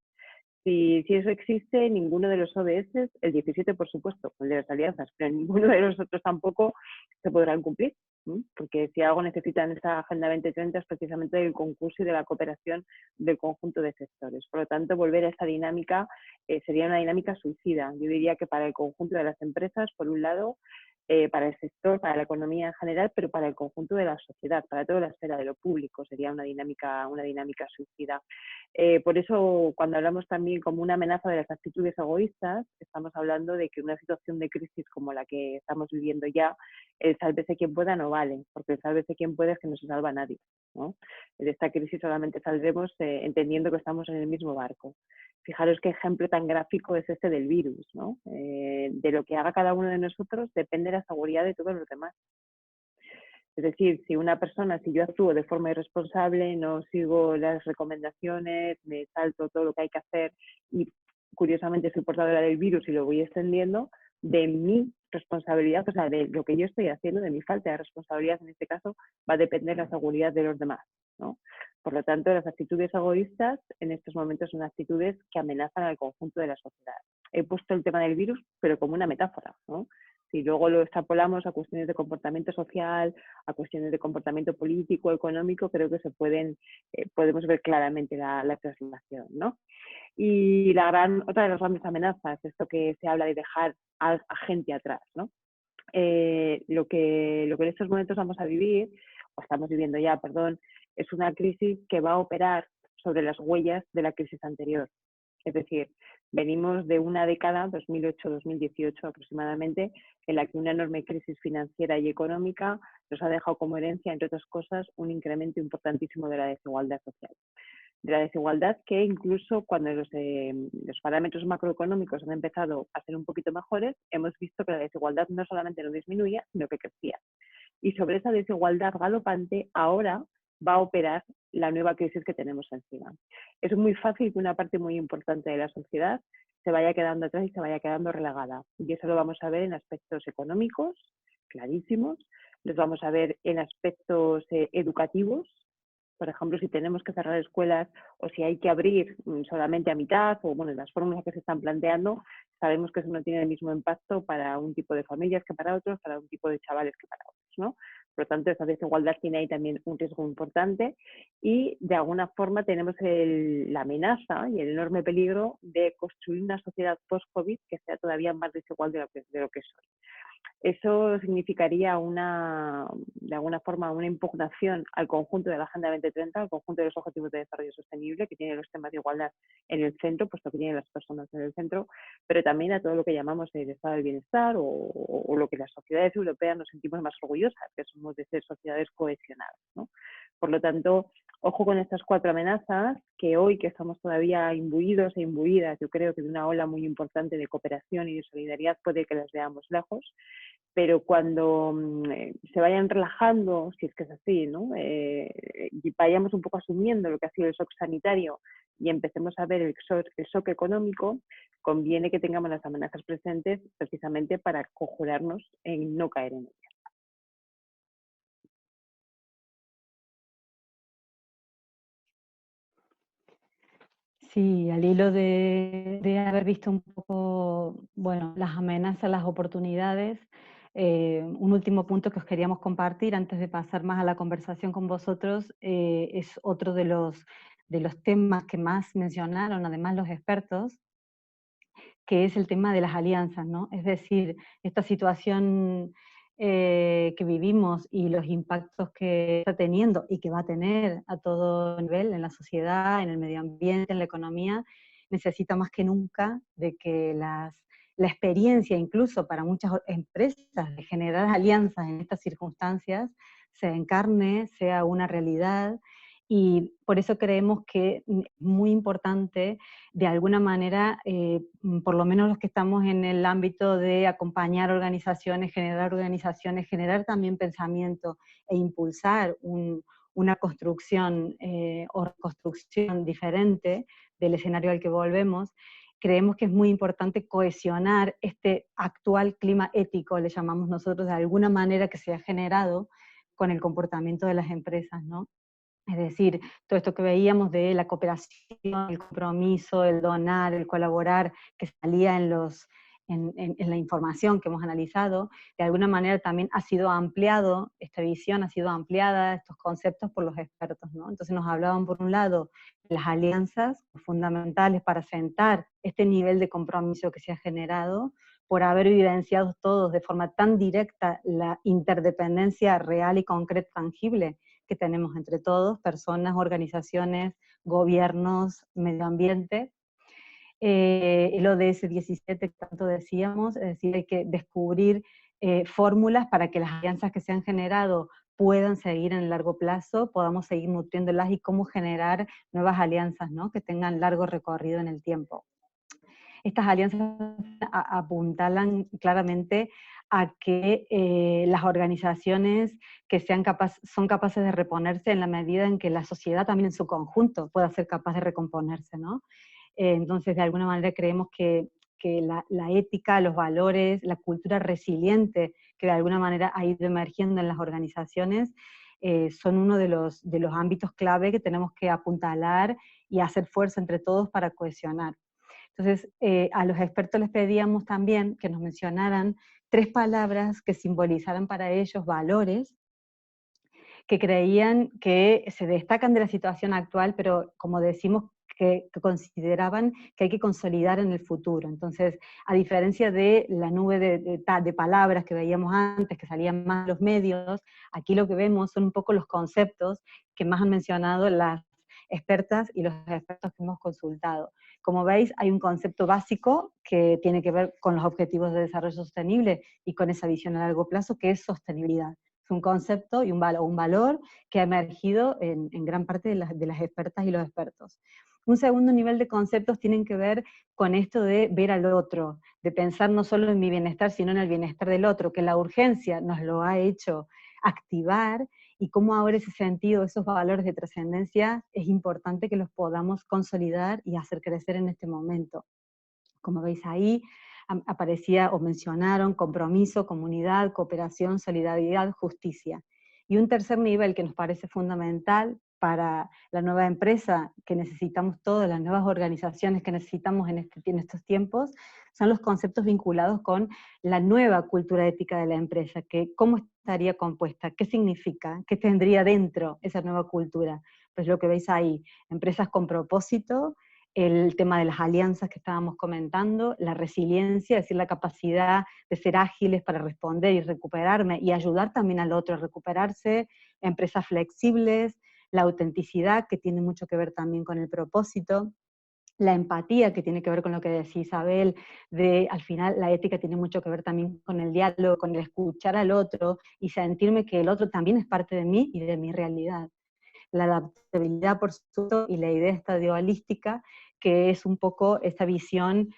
Si eso existe, ninguno de los ODS, el 17 por supuesto, el de las alianzas, pero ninguno de los otros tampoco se podrán cumplir, ¿no? Porque si algo necesitan esta Agenda 2030 es precisamente del concurso y de la cooperación del conjunto de sectores. Por lo tanto, volver a esa dinámica sería una dinámica suicida. Yo diría que para el conjunto de las empresas, por un lado, para el sector, para la economía en general, pero para el conjunto de la sociedad, para toda la esfera de lo público, sería una dinámica suicida. Por eso, cuando hablamos también como una amenaza de las actitudes egoístas, estamos hablando de que una situación de crisis como la que estamos viviendo ya, el sálvese quien pueda no vale, porque el sálvese quien puede es que no se salva a nadie, ¿no? De esta crisis solamente saldremos entendiendo que estamos en el mismo barco. Fijaros qué ejemplo tan gráfico es este del virus, ¿no? De lo que haga cada uno de nosotros depende la seguridad de todos los demás. Es decir, si yo actúo de forma irresponsable, no sigo las recomendaciones, me salto todo lo que hay que hacer y curiosamente soy portadora del virus y lo voy extendiendo, de mi responsabilidad, o sea, de lo que yo estoy haciendo, de mi falta de responsabilidad en este caso, va a depender la seguridad de los demás, ¿no? Por lo tanto, las actitudes egoístas en estos momentos son actitudes que amenazan al conjunto de la sociedad. He puesto el tema del virus, pero como una metáfora, ¿no? Si luego lo extrapolamos a cuestiones de comportamiento social, a cuestiones de comportamiento político, económico, creo que podemos ver claramente la traslación, ¿no? Y otra de las grandes amenazas, esto que se habla de dejar a gente atrás, ¿no? Lo que en estos momentos vamos a vivir, o estamos viviendo ya, perdón, es una crisis que va a operar sobre las huellas de la crisis anterior. Es decir, venimos de una década, 2008-2018 aproximadamente, en la que una enorme crisis financiera y económica nos ha dejado como herencia, entre otras cosas, un incremento importantísimo de la desigualdad social. De la desigualdad que incluso cuando los parámetros macroeconómicos han empezado a ser un poquito mejores, hemos visto que la desigualdad no solamente no disminuía, sino que crecía. Y sobre esa desigualdad galopante ahora va a operar la nueva crisis que tenemos encima. Es muy fácil que una parte muy importante de la sociedad se vaya quedando atrás y se vaya quedando relegada. Y eso lo vamos a ver en aspectos económicos, clarísimos, los vamos a ver en aspectos educativos. Por ejemplo, si tenemos que cerrar escuelas o si hay que abrir solamente a mitad, o bueno, las fórmulas que se están planteando, sabemos que eso no tiene el mismo impacto para un tipo de familias que para otros, para un tipo de chavales que para otros, ¿no? Por lo tanto, esa desigualdad tiene ahí también un riesgo importante y de alguna forma tenemos la amenaza y el enorme peligro de construir una sociedad post-COVID que sea todavía más desigual de lo que es hoy. Eso significaría de alguna forma una impugnación al conjunto de la Agenda 2030, al conjunto de los Objetivos de Desarrollo Sostenible, que tiene los temas de igualdad en el centro, puesto que tiene las personas en el centro, pero también a todo lo que llamamos el estado del bienestar o lo que las sociedades europeas nos sentimos más orgullosas, que somos de ser sociedades cohesionadas, ¿no? Por lo tanto, ojo con estas 4 amenazas, que hoy que estamos todavía imbuidos e imbuidas, yo creo que de una ola muy importante de cooperación y de solidaridad puede que las veamos lejos, pero cuando se vayan relajando, si es que es así, ¿no? Y vayamos un poco asumiendo lo que ha sido el shock sanitario y empecemos a ver el shock económico, conviene que tengamos las amenazas presentes precisamente para conjurarnos en no caer en ellas. Sí, al hilo de haber visto un poco, bueno, las amenazas, las oportunidades, un último punto que os queríamos compartir antes de pasar más a la conversación con vosotros, es otro de los temas que más mencionaron, además los expertos, que es el tema de las alianzas, ¿no? Es decir, esta situación que vivimos y los impactos que está teniendo y que va a tener a todo nivel, en la sociedad, en el medio ambiente, en la economía, necesita más que nunca de que la experiencia, incluso para muchas empresas, de generar alianzas en estas circunstancias, se encarne, sea una realidad Y por eso creemos que es muy importante, de alguna manera, por lo menos los que estamos en el ámbito de acompañar organizaciones, generar también pensamiento e impulsar una construcción o reconstrucción diferente del escenario al que volvemos. Creemos que es muy importante cohesionar este actual clima ético, le llamamos nosotros, de alguna manera que se ha generado con el comportamiento de las empresas, ¿no? Es decir, todo esto que veíamos de la cooperación, el compromiso, el donar, el colaborar, que salía en la información que hemos analizado, de alguna manera también ha sido ampliado, esta visión ha sido ampliada, estos conceptos por los expertos, ¿no? Entonces nos hablaban por un lado de las alianzas fundamentales para sentar este nivel de compromiso que se ha generado, por haber evidenciado todos de forma tan directa la interdependencia real y concreta, tangible, que tenemos entre todos, personas, organizaciones, gobiernos, medio ambiente. El ODS 17 que tanto decíamos, es decir, hay que descubrir fórmulas para que las alianzas que se han generado puedan seguir en el largo plazo, podamos seguir nutriéndolas y cómo generar nuevas alianzas, ¿no? Que tengan largo recorrido en el tiempo. Estas alianzas apuntalan claramente a que las organizaciones que son capaces de reponerse en la medida en que la sociedad también en su conjunto pueda ser capaz de recomponerse, ¿no? Entonces, de alguna manera creemos que la ética, los valores, la cultura resiliente que de alguna manera ha ido emergiendo en las organizaciones, son uno de los ámbitos clave que tenemos que apuntalar y hacer fuerza entre todos para cohesionar. Entonces, a los expertos les pedíamos también que nos mencionaran 3 palabras que simbolizaran para ellos valores que creían que se destacan de la situación actual, pero como decimos, que consideraban que hay que consolidar en el futuro. Entonces, a diferencia de la nube de palabras que veíamos antes, que salían más de los medios, aquí lo que vemos son un poco los conceptos que más han mencionado las expertas y los expertos que hemos consultado. Como veis, hay un concepto básico que tiene que ver con los objetivos de desarrollo sostenible y con esa visión a largo plazo, que es sostenibilidad. Es un concepto y un valor que ha emergido en gran parte de las expertas y los expertos. Un segundo nivel de conceptos tienen que ver con esto de ver al otro, de pensar no solo en mi bienestar, sino en el bienestar del otro, que la urgencia nos lo ha hecho activar, y cómo ahora ese sentido, esos valores de trascendencia, es importante que los podamos consolidar y hacer crecer en este momento. Como veis ahí, aparecía o mencionaron compromiso, comunidad, cooperación, solidaridad, justicia. Y un tercer nivel que nos parece fundamental para la nueva empresa que necesitamos todas, las nuevas organizaciones que necesitamos en estos tiempos, son los conceptos vinculados con la nueva cultura ética de la empresa, que cómo estaría compuesta, qué significa, qué tendría dentro esa nueva cultura. Pues lo que veis ahí, empresas con propósito, el tema de las alianzas que estábamos comentando, la resiliencia, es decir, la capacidad de ser ágiles para responder y recuperarme y ayudar también al otro a recuperarse, empresas flexibles, la autenticidad, que tiene mucho que ver también con el propósito, la empatía, que tiene que ver con lo que decía Isabel, de al final la ética tiene mucho que ver también con el diálogo, con el escuchar al otro y sentirme que el otro también es parte de mí y de mi realidad. La adaptabilidad, por supuesto, y la idea estadioalística, que es un poco esta visión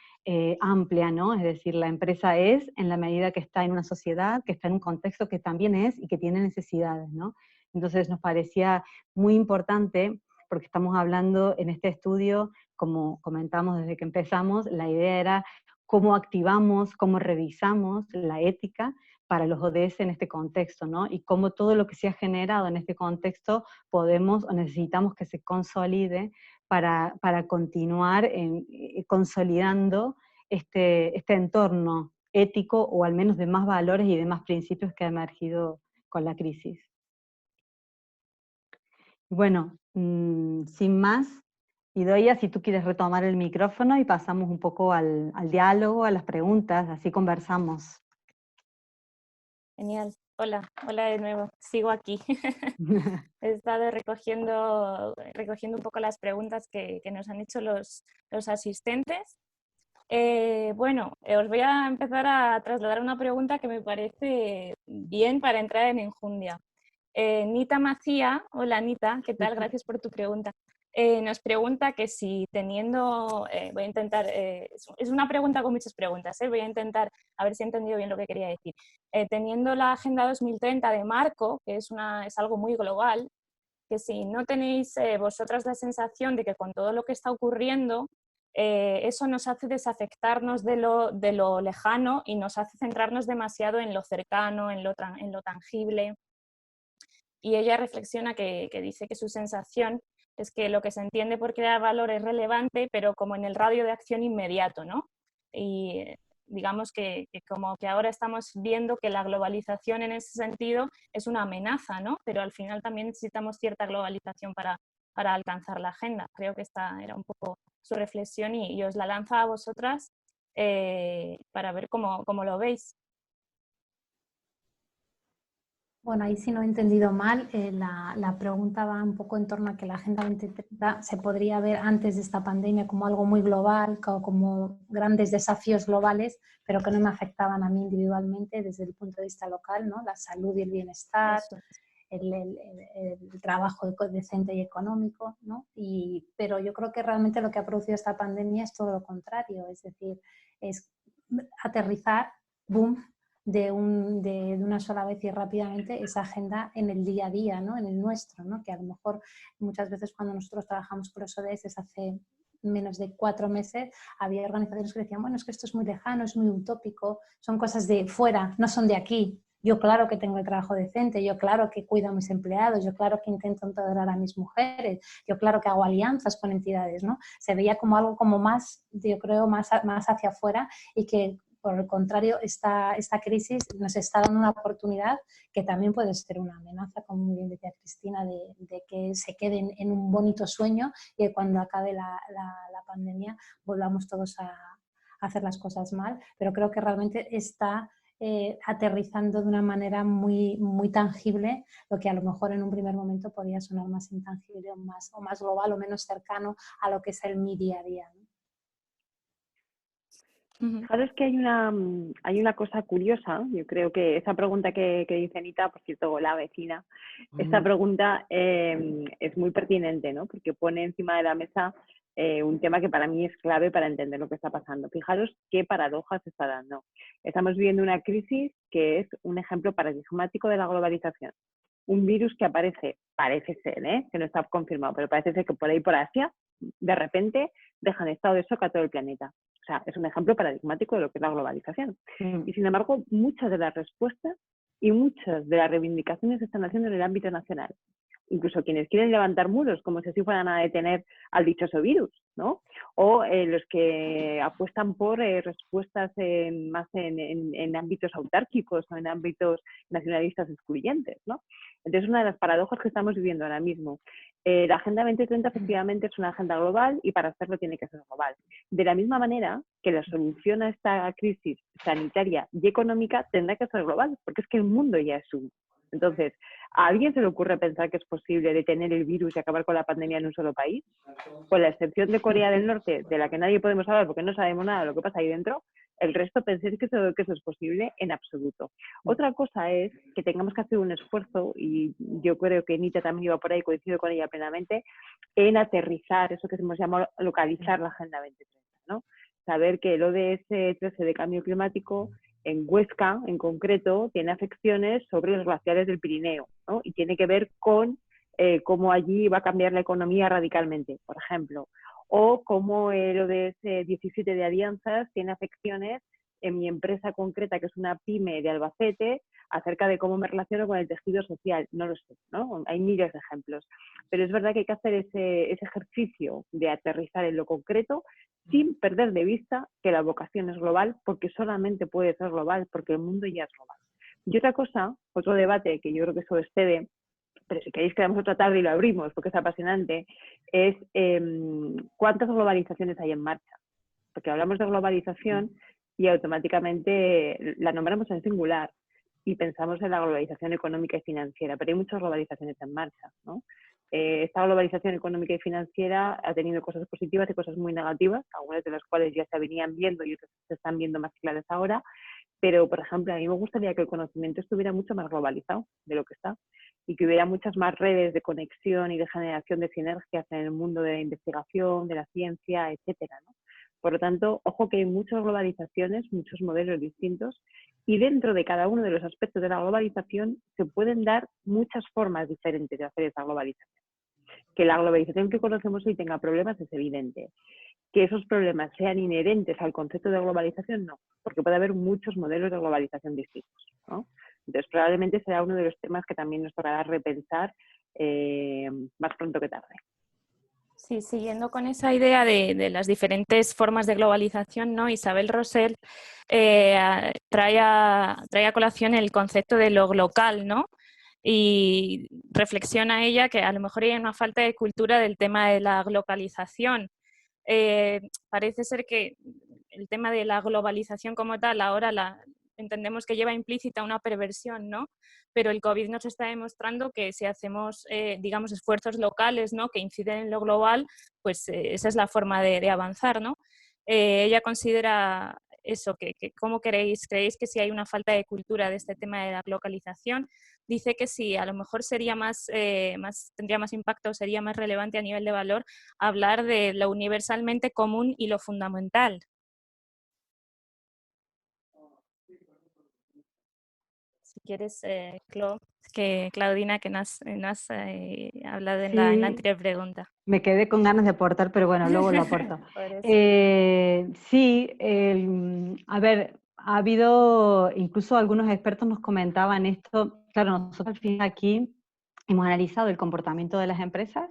amplia, ¿no? Es decir, la empresa es en la medida que está en una sociedad, que está en un contexto que también es y que tiene necesidades, ¿no? Entonces nos parecía muy importante, porque estamos hablando en este estudio, como comentamos desde que empezamos, la idea era cómo activamos, cómo revisamos la ética para los ODS en este contexto, ¿no? Y cómo todo lo que se ha generado en este contexto podemos o necesitamos que se consolide para continuar consolidando este entorno ético, o al menos de más valores y de más principios que ha emergido con la crisis. Bueno, sin más, Idoia, si tú quieres retomar el micrófono y pasamos un poco al diálogo, a las preguntas, así conversamos. Genial. Hola, hola de nuevo. Sigo aquí. He estado recogiendo un poco las preguntas que nos han hecho los asistentes. Bueno, os voy a empezar a trasladar una pregunta que me parece bien para entrar en enjundia. Nita Macía, hola Nita, ¿qué tal? Gracias por tu pregunta. Nos pregunta que si teniendo, voy a intentar, es una pregunta con muchas preguntas, voy a intentar a ver si he entendido bien lo que quería decir. Teniendo la Agenda 2030 de marco, que es algo muy global, que si no tenéis vosotras la sensación de que con todo lo que está ocurriendo, eso nos hace desafectarnos de lo lejano y nos hace centrarnos demasiado en lo cercano, en lo tangible. Y ella reflexiona que dice que su sensación es que lo que se entiende por crear valor es relevante, pero como en el radio de acción inmediato, ¿no? Y digamos que como que ahora estamos viendo que la globalización en ese sentido es una amenaza, ¿no? Pero al final también necesitamos cierta globalización para alcanzar la agenda. Creo que esta era un poco su reflexión y os la lanzo a vosotras para ver cómo lo veis. Bueno, ahí si no he entendido mal, la pregunta va un poco en torno a que la Agenda 2030 se podría ver antes de esta pandemia como algo muy global, como grandes desafíos globales, pero que no me afectaban a mí individualmente desde el punto de vista local, ¿no? La salud y el bienestar, el trabajo decente y económico, ¿no? Pero yo creo que realmente lo que ha producido esta pandemia es todo lo contrario, es decir, es aterrizar, boom, de una sola vez y rápidamente esa agenda en el día a día, ¿no? En el nuestro, ¿no? Que a lo mejor muchas veces cuando nosotros trabajamos por ODS hace menos de 4 meses, había organizaciones que decían, bueno, es que esto es muy lejano, es muy utópico, son cosas de fuera, no son de aquí. Yo claro que tengo el trabajo decente, yo claro que cuido a mis empleados, yo claro que intento empoderar a mis mujeres, yo claro que hago alianzas con entidades, ¿no? Se veía como algo como más, yo creo, más hacia afuera y que por el contrario, esta crisis nos está dando una oportunidad que también puede ser una amenaza, como muy bien decía Cristina, de que se queden en un bonito sueño y que cuando acabe la pandemia volvamos todos a hacer las cosas mal. Pero creo que realmente está aterrizando de una manera muy, muy tangible lo que a lo mejor en un primer momento podía sonar más intangible o más global o menos cercano a lo que es mi día a día, ¿no? Fijaros que hay una cosa curiosa, yo creo que esa pregunta que dice Anita, por cierto, la vecina, esta pregunta es muy pertinente, ¿no? Porque pone encima de la mesa un tema que para mí es clave para entender lo que está pasando. Fijaros qué paradojas se está dando. Estamos viviendo una crisis que es un ejemplo paradigmático de la globalización. Un virus que aparece, parece ser, que no está confirmado, pero parece ser que por ahí por Asia, de repente deja en estado de shock a todo el planeta. O sea, es un ejemplo paradigmático de lo que es la globalización. Y sin embargo, muchas de las respuestas y muchas de las reivindicaciones se están haciendo en el ámbito nacional. Incluso quienes quieren levantar muros, como si así fueran a detener al dichoso virus, ¿no? O los que apuestan por respuestas más en ámbitos autárquicos o en ámbitos nacionalistas excluyentes, ¿no? Entonces, una de las paradojas que estamos viviendo ahora mismo. La Agenda 2030 efectivamente es una agenda global y para hacerlo tiene que ser global. De la misma manera que la solución a esta crisis sanitaria y económica tendrá que ser global, porque es que el mundo ya es uno. Entonces, ¿a alguien se le ocurre pensar que es posible detener el virus y acabar con la pandemia en un solo país? Con la excepción de Corea del Norte, de la que nadie podemos hablar porque no sabemos nada de lo que pasa ahí dentro, el resto penséis que eso es posible en absoluto. Otra cosa es que tengamos que hacer un esfuerzo, y yo creo que Nita también iba por ahí, coincido con ella plenamente, en aterrizar eso que hemos llamado localizar la Agenda 2030, ¿no? Saber que el ODS 13 de cambio climático en Huesca, en concreto, tiene afecciones sobre los glaciares del Pirineo, ¿no? Y tiene que ver con cómo allí va a cambiar la economía radicalmente, por ejemplo. O cómo el ODS 17 de alianzas tiene afecciones en mi empresa concreta, que es una pyme de Albacete, acerca de cómo me relaciono con el tejido social. No lo sé, ¿no? Hay miles de ejemplos. Pero es verdad que hay que hacer ese ejercicio de aterrizar en lo concreto sin perder de vista que la vocación es global, porque solamente puede ser global, porque el mundo ya es global. Y otra cosa, otro debate que yo creo que eso excede, pero si queréis quedamos otra tarde y lo abrimos porque es apasionante, es cuántas globalizaciones hay en marcha. Porque hablamos de globalización y automáticamente la nombramos en singular y pensamos en la globalización económica y financiera, pero hay muchas globalizaciones en marcha, ¿no? Esta globalización económica y financiera ha tenido cosas positivas y cosas muy negativas, algunas de las cuales ya se venían viendo y otras se están viendo más claras ahora, pero, por ejemplo, a mí me gustaría que el conocimiento estuviera mucho más globalizado de lo que está y que hubiera muchas más redes de conexión y de generación de sinergias en el mundo de la investigación, de la ciencia, etcétera, ¿no? Por lo tanto, ojo que hay muchas globalizaciones, muchos modelos distintos y dentro de cada uno de los aspectos de la globalización se pueden dar muchas formas diferentes de hacer esa globalización. Que la globalización que conocemos hoy tenga problemas es evidente. Que esos problemas sean inherentes al concepto de globalización, no, porque puede haber muchos modelos de globalización distintos, ¿no? Entonces, probablemente será uno de los temas que también nos tocará repensar más pronto que tarde. Sí, siguiendo con esa idea de las diferentes formas de globalización, ¿no? Isabel Rosell trae a colación el concepto de lo local, ¿no? Y reflexiona ella que a lo mejor hay una falta de cultura del tema de la globalización. Parece ser que el tema de la globalización como tal ahora entendemos que lleva implícita una perversión, ¿no? Pero el COVID nos está demostrando que si hacemos, digamos, esfuerzos locales, ¿no? Que inciden en lo global, pues esa es la forma de avanzar, ¿no? Ella considera eso, ¿cómo creéis que si hay una falta de cultura de este tema de la localización? Dice que sí, a lo mejor sería tendría más impacto, sería más relevante a nivel de valor hablar de lo universalmente común y lo fundamental. Si quieres, Claudina, que nos has hablado en la Sí, anterior pregunta. me quedé con ganas de aportar, pero bueno, luego lo aporto. Por eso. Sí, a ver, ha habido, incluso algunos expertos nos comentaban esto, claro, nosotros al fin aquí hemos analizado el comportamiento de las empresas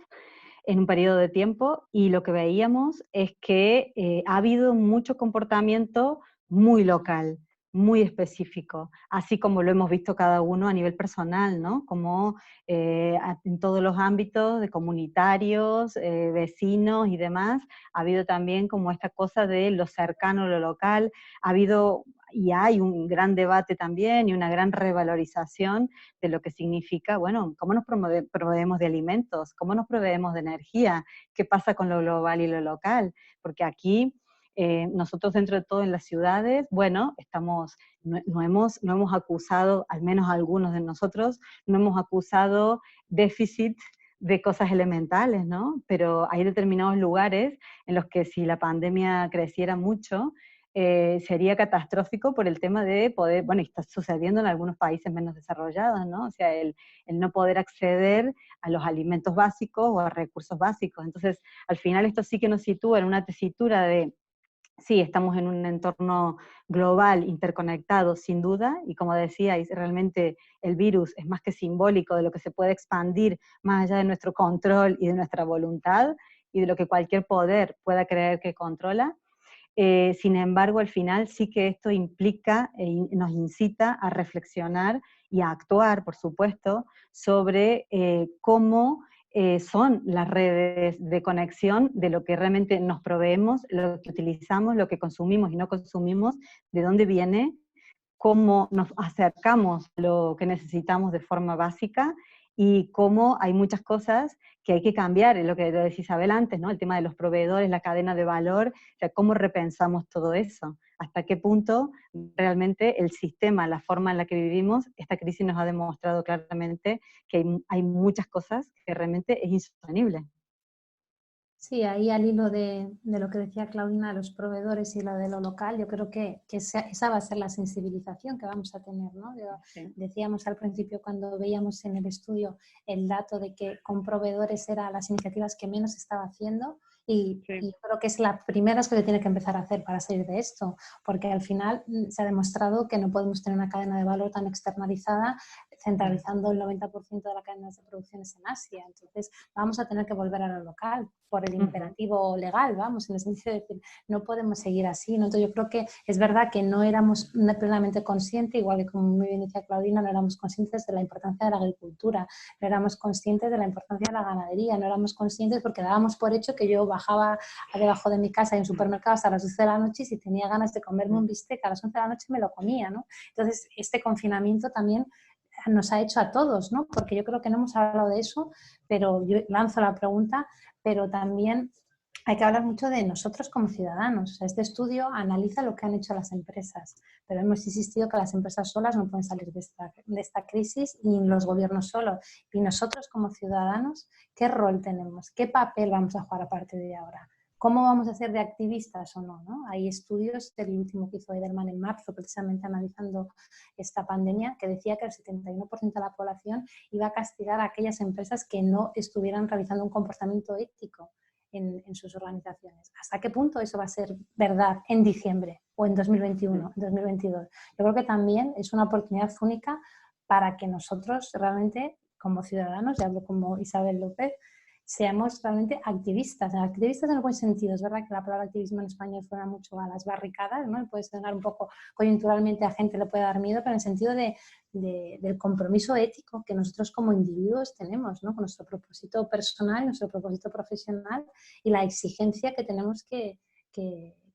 en un periodo de tiempo y lo que veíamos es que ha habido mucho comportamiento muy local, muy específico, así como lo hemos visto cada uno a nivel personal, ¿no? Como en todos los ámbitos de comunitarios, vecinos y demás, ha habido también como esta cosa de lo cercano, lo local, ha habido y hay un gran debate también y una gran revalorización de lo que significa, bueno, cómo nos proveemos de alimentos, cómo nos proveemos de energía, qué pasa con lo global y lo local, porque aquí nosotros dentro de todo en las ciudades, bueno, no hemos acusado, al menos algunos de nosotros, no hemos acusado déficit de cosas elementales, ¿no? Pero hay determinados lugares en los que si la pandemia creciera mucho, sería catastrófico por el tema de poder, bueno, y está sucediendo en algunos países menos desarrollados, ¿no? O sea, el no poder acceder a los alimentos básicos o a recursos básicos. Entonces, al final esto sí que nos sitúa en una tesitura de, sí, estamos en un entorno global, interconectado, sin duda, y como decíais, realmente el virus es más que simbólico de lo que se puede expandir más allá de nuestro control y de nuestra voluntad, y de lo que cualquier poder pueda creer que controla. Sin embargo, al final sí que esto implica, nos incita a reflexionar y a actuar, por supuesto, sobre cómo son las redes de conexión de lo que realmente nos proveemos, lo que utilizamos, lo que consumimos y no consumimos, de dónde viene, cómo nos acercamos a lo que necesitamos de forma básica y cómo hay muchas cosas que hay que cambiar, es lo que decía Isabel antes, ¿no? El tema de los proveedores, la cadena de valor, o sea, cómo repensamos todo eso, hasta qué punto realmente el sistema, la forma en la que vivimos, esta crisis nos ha demostrado claramente que hay muchas cosas que realmente es insostenible. Sí, ahí al hilo de lo que decía Claudina, los proveedores y lo de lo local, yo creo que esa va a ser la sensibilización que vamos a tener, ¿no? Sí. Decíamos al principio cuando veíamos en el estudio el dato de que con proveedores eran las iniciativas que menos estaba haciendo y yo creo que es la primera que se tiene que empezar a hacer para salir de esto, porque al final se ha demostrado que no podemos tener una cadena de valor tan externalizada centralizando el 90% de las cadenas de producciones en Asia. Entonces vamos a tener que volver a lo local por el imperativo legal, vamos, en el sentido de decir, no podemos seguir así, ¿no? Entonces yo creo que es verdad que no éramos plenamente conscientes, igual que como muy bien decía Claudina, no éramos conscientes de la importancia de la agricultura, no éramos conscientes de la importancia de la ganadería, no éramos conscientes porque dábamos por hecho que yo bajaba debajo de mi casa en un supermercado hasta las 12 de la noche y si tenía ganas de comerme un bistec a las 11 de la noche me lo comía, ¿no? Entonces este confinamiento también nos ha hecho a todos, ¿no? Porque yo creo que no hemos hablado de eso, pero yo lanzo la pregunta, pero también hay que hablar mucho de nosotros como ciudadanos. O sea, este estudio analiza lo que han hecho las empresas, pero hemos insistido que las empresas solas no pueden salir de esta crisis y los gobiernos solos. Y nosotros como ciudadanos, ¿qué rol tenemos? ¿Qué papel vamos a jugar a partir de ahora? ¿Cómo vamos a ser de activistas o no, ¿no? Hay estudios, el último que hizo Edelman en marzo, precisamente analizando esta pandemia, que decía que el 71% de la población iba a castigar a aquellas empresas que no estuvieran realizando un comportamiento ético en sus organizaciones. ¿Hasta qué punto eso va a ser verdad en diciembre o en 2021, en 2022? Yo creo que también es una oportunidad única para que nosotros realmente, como ciudadanos, y hablo como Isabel López, seamos realmente activistas en el buen sentido. Es verdad que la palabra activismo en español suena mucho a las barricadas, ¿no? Puede sonar un poco coyunturalmente, a gente le puede dar miedo, pero en el sentido del compromiso ético que nosotros como individuos tenemos, ¿no? Con nuestro propósito personal, nuestro propósito profesional y la exigencia que tenemos que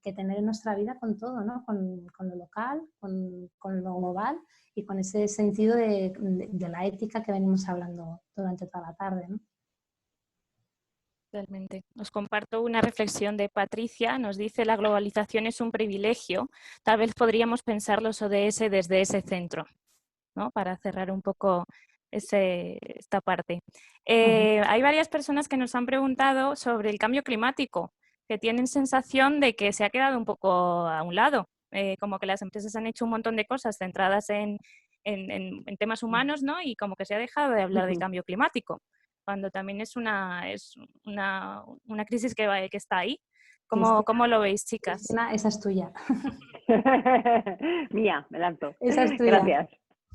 tener en nuestra vida con todo, ¿no? Con lo local, con lo global y con ese sentido de la ética que venimos hablando durante toda la tarde, ¿no? Totalmente. Os comparto una reflexión de Patricia. Nos dice: la globalización es un privilegio. Tal vez podríamos pensar los ODS desde ese centro, ¿no? Para cerrar un poco esta parte. Hay varias personas que nos han preguntado sobre el cambio climático, que tienen sensación de que se ha quedado un poco a un lado, como que las empresas han hecho un montón de cosas centradas en temas humanos, ¿no? Y como que se ha dejado de hablar del cambio climático, cuando también es una crisis que está ahí. ¿Cómo lo veis, chicas? Cristina, esa es tuya. Mía, me lanzo. Esa es tuya. Gracias.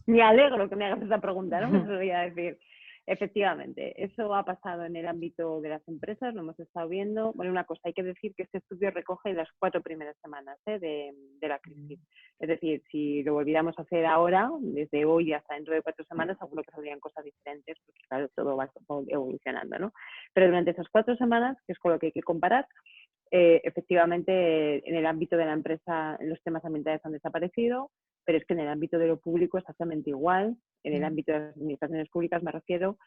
Me alegro que me hagas esta pregunta, no me lo voy a decir. Efectivamente, eso ha pasado en el ámbito de las empresas, lo hemos estado viendo. Bueno, una cosa, hay que decir que este estudio recoge las 4 primeras semanas de la crisis. Es decir, si lo volviéramos a hacer ahora, desde hoy hasta dentro de 4 semanas, seguro que saldrían cosas diferentes, porque claro, todo va evolucionando, ¿no? Pero durante esas 4 semanas, que es con lo que hay que comparar, efectivamente en el ámbito de la empresa los temas ambientales han desaparecido, pero es que en el ámbito de lo público es exactamente igual, en el ámbito de las administraciones públicas me refiero,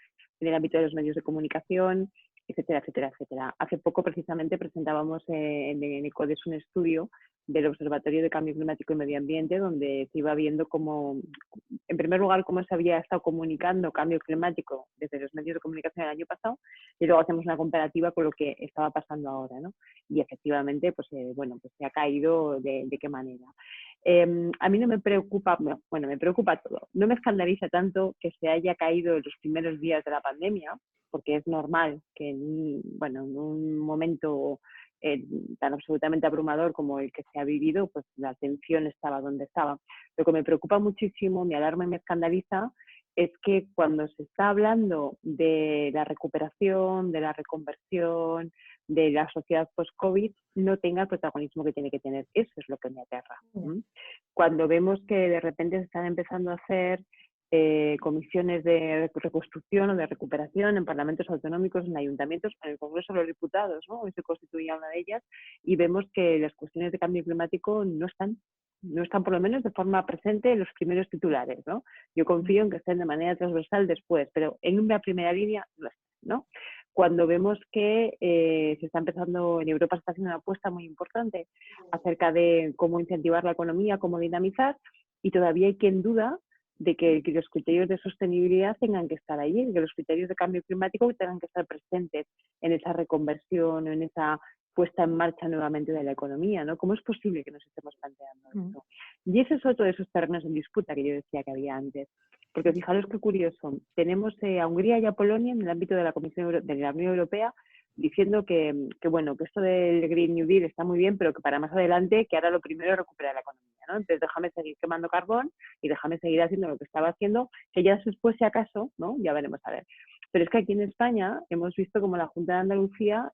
en el ámbito de los medios de comunicación, etcétera, etcétera, etcétera. Hace poco precisamente presentábamos en ECODES un estudio del Observatorio de Cambio Climático y Medio Ambiente, donde se iba viendo cómo, en primer lugar, cómo se había estado comunicando cambio climático desde los medios de comunicación el año pasado, y luego hacemos una comparativa con lo que estaba pasando ahora, ¿no? Y efectivamente, pues bueno, pues se ha caído de qué manera. A mí no me preocupa, bueno, me preocupa todo. No me escandaliza tanto que se haya caído en los primeros días de la pandemia, porque es normal que en un momento tan absolutamente abrumador como el que se ha vivido, pues la atención estaba donde estaba. Lo que me preocupa muchísimo, me alarma y me escandaliza, es que cuando se está hablando de la recuperación, de la reconversión, de la sociedad post-COVID, no tenga el protagonismo que tiene que tener. Eso es lo que me aterra. Cuando vemos que de repente se están empezando a hacer comisiones de reconstrucción o de recuperación en parlamentos autonómicos, en ayuntamientos, en el Congreso de los Diputados, ¿no? Hoy se constituía una de ellas, y vemos que las cuestiones de cambio climático no están por lo menos de forma presente en los primeros titulares, ¿no? Yo confío en que estén de manera transversal después, pero en una primera línea no están, ¿no? Cuando vemos que se está empezando, en Europa se está haciendo una apuesta muy importante acerca de cómo incentivar la economía, cómo dinamizar, y todavía hay quien duda de que los criterios de sostenibilidad tengan que estar allí, que los criterios de cambio climático tengan que estar presentes en esa reconversión, en esa puesta en marcha nuevamente de la economía, ¿no? ¿Cómo es posible que nos estemos planteando esto? Y ese es otro de esos terrenos en disputa que yo decía que había antes. Porque fijaros qué curioso, tenemos a Hungría y a Polonia en el ámbito de la Comisión de la Unión Europea diciendo que esto del Green New Deal está muy bien, pero que para más adelante, que ahora lo primero es recuperar la economía, ¿no? Entonces déjame seguir quemando carbón y déjame seguir haciendo lo que estaba haciendo, que ya después, si acaso, ¿no? Ya veremos a ver. Pero es que aquí en España hemos visto como la Junta de Andalucía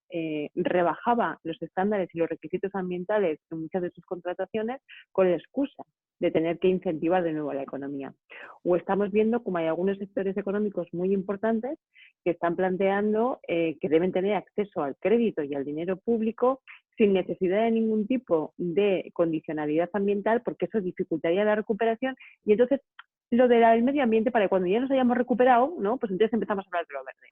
rebajaba los estándares y los requisitos ambientales en muchas de sus contrataciones con la excusa de tener que incentivar de nuevo la economía. O estamos viendo como hay algunos sectores económicos muy importantes que están planteando que deben tener acceso al crédito y al dinero público sin necesidad de ningún tipo de condicionalidad ambiental, porque eso dificultaría la recuperación, y entonces lo del medio ambiente, para cuando ya nos hayamos recuperado, ¿no? Pues entonces empezamos a hablar de lo verde.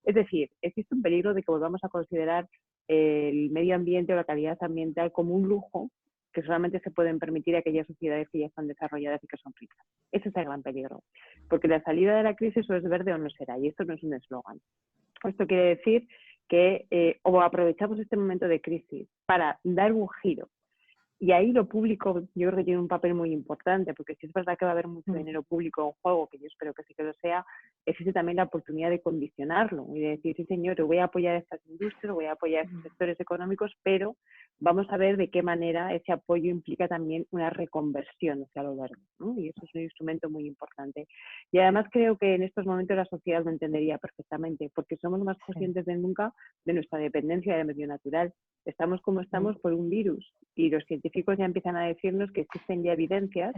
Es decir, existe un peligro de que volvamos a considerar el medio ambiente o la calidad ambiental como un lujo que solamente se pueden permitir aquellas sociedades que ya están desarrolladas y que son ricas. Ese es el gran peligro, porque la salida de la crisis o es verde o no será, y esto no es un eslogan. Esto quiere decir que o aprovechamos este momento de crisis para dar un giro. Y ahí lo público yo creo que tiene un papel muy importante, porque si es verdad que va a haber mucho dinero público en juego, que yo espero que sí que lo sea, existe también la oportunidad de condicionarlo y de decir, sí señor, yo voy a apoyar estas industrias, voy a apoyar estos sectores económicos, pero vamos a ver de qué manera ese apoyo implica también una reconversión hacia lo verde, ¿no? Y eso es un instrumento muy importante. Y además creo que en estos momentos la sociedad lo entendería perfectamente, porque somos más conscientes de nunca de nuestra dependencia del medio natural. Estamos como estamos por un virus y los científicos ya empiezan a decirnos que existen ya evidencias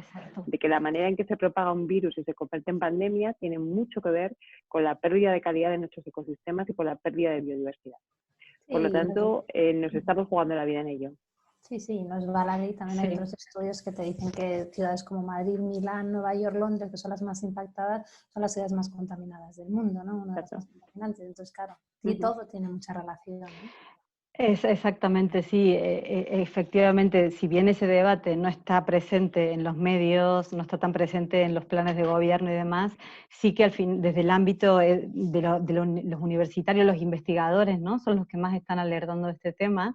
de que la manera en que se propaga un virus y se convierte en pandemia tiene mucho que ver con la pérdida de calidad de nuestros ecosistemas y con la pérdida de biodiversidad. Por lo tanto, nos estamos jugando la vida en ello. Sí, nos va la ley. También hay otros estudios que te dicen que ciudades como Madrid, Milán, Nueva York, Londres, que son las más impactadas, son las ciudades más contaminadas del mundo, ¿no? Una de las más contaminantes. Entonces, claro, y todo tiene mucha relación, ¿no? Exactamente, sí. Efectivamente, si bien ese debate no está presente en los medios, no está tan presente en los planes de gobierno y demás, sí que al fin, desde el ámbito de los universitarios, los investigadores, ¿no? Son los que más están alertando de este tema,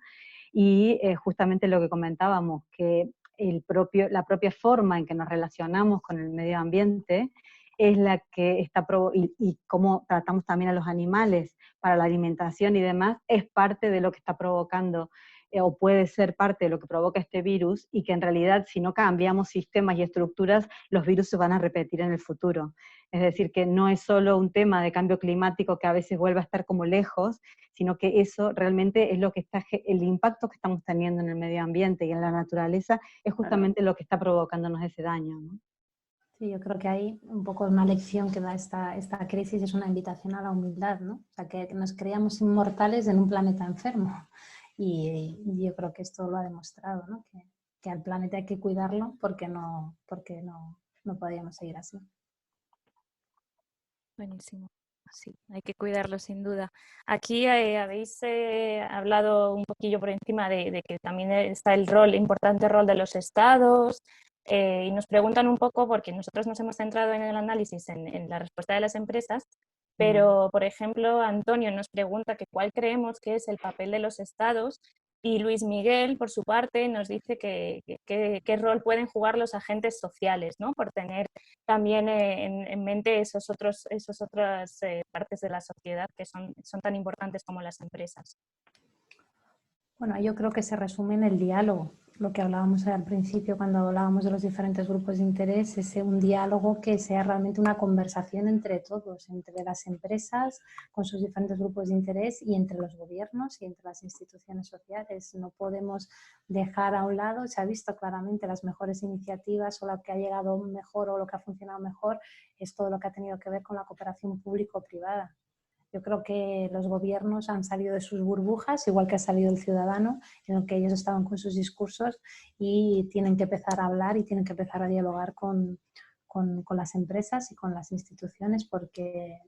y justamente lo que comentábamos, que la propia forma en que nos relacionamos con el medio ambiente es la que está, y cómo tratamos también a los animales para la alimentación y demás, es parte de lo que está provocando, o puede ser parte de lo que provoca este virus, y que en realidad si no cambiamos sistemas y estructuras, los virus se van a repetir en el futuro. Es decir, que no es solo un tema de cambio climático que a veces vuelve a estar como lejos, sino que eso realmente es lo que está, el impacto que estamos teniendo en el medio ambiente y en la naturaleza es justamente lo que está provocándonos ese daño, ¿no? Sí, yo creo que hay un poco una lección que da esta crisis, es una invitación a la humildad, ¿no? O sea, que nos creíamos inmortales en un planeta enfermo. Y yo creo que esto lo ha demostrado, ¿no? Que al planeta hay que cuidarlo porque no podríamos seguir así. Buenísimo. Sí, hay que cuidarlo sin duda. Aquí habéis hablado un poquillo por encima de que también está el importante rol de los estados, y nos preguntan un poco, porque nosotros nos hemos centrado en el análisis en la respuesta de las empresas, pero por ejemplo Antonio nos pregunta que cuál creemos que es el papel de los estados, y Luis Miguel, por su parte, nos dice qué rol pueden jugar los agentes sociales, ¿no? Por tener también en mente esas otras partes de la sociedad que son tan importantes como las empresas. Bueno, yo creo que se resume en el diálogo. Lo que hablábamos al principio cuando hablábamos de los diferentes grupos de interés, es un diálogo que sea realmente una conversación entre todos, entre las empresas con sus diferentes grupos de interés y entre los gobiernos y entre las instituciones sociales. No podemos dejar a un lado, se ha visto claramente las mejores iniciativas o lo que ha llegado mejor o lo que ha funcionado mejor es todo lo que ha tenido que ver con la cooperación público-privada. Yo creo que los gobiernos han salido de sus burbujas, igual que ha salido el ciudadano, en el que ellos estaban con sus discursos, y tienen que empezar a hablar y tienen que empezar a dialogar con las empresas y con las instituciones, porque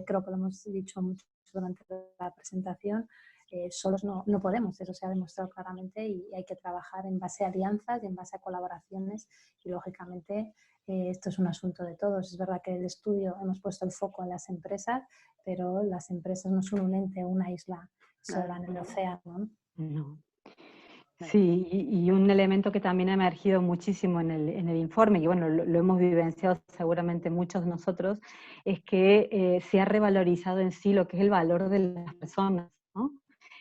creo que lo hemos dicho mucho durante la presentación, solos no podemos, eso se ha demostrado claramente, y hay que trabajar en base a alianzas y en base a colaboraciones, y lógicamente esto es un asunto de todos. Es verdad que en el estudio hemos puesto el foco en las empresas, pero las empresas no son un ente o una isla sola en el océano. No. Sí, y un elemento que también ha emergido muchísimo en el informe, y bueno, lo hemos vivenciado seguramente muchos de nosotros, es que se ha revalorizado en sí lo que es el valor de las personas, ¿no?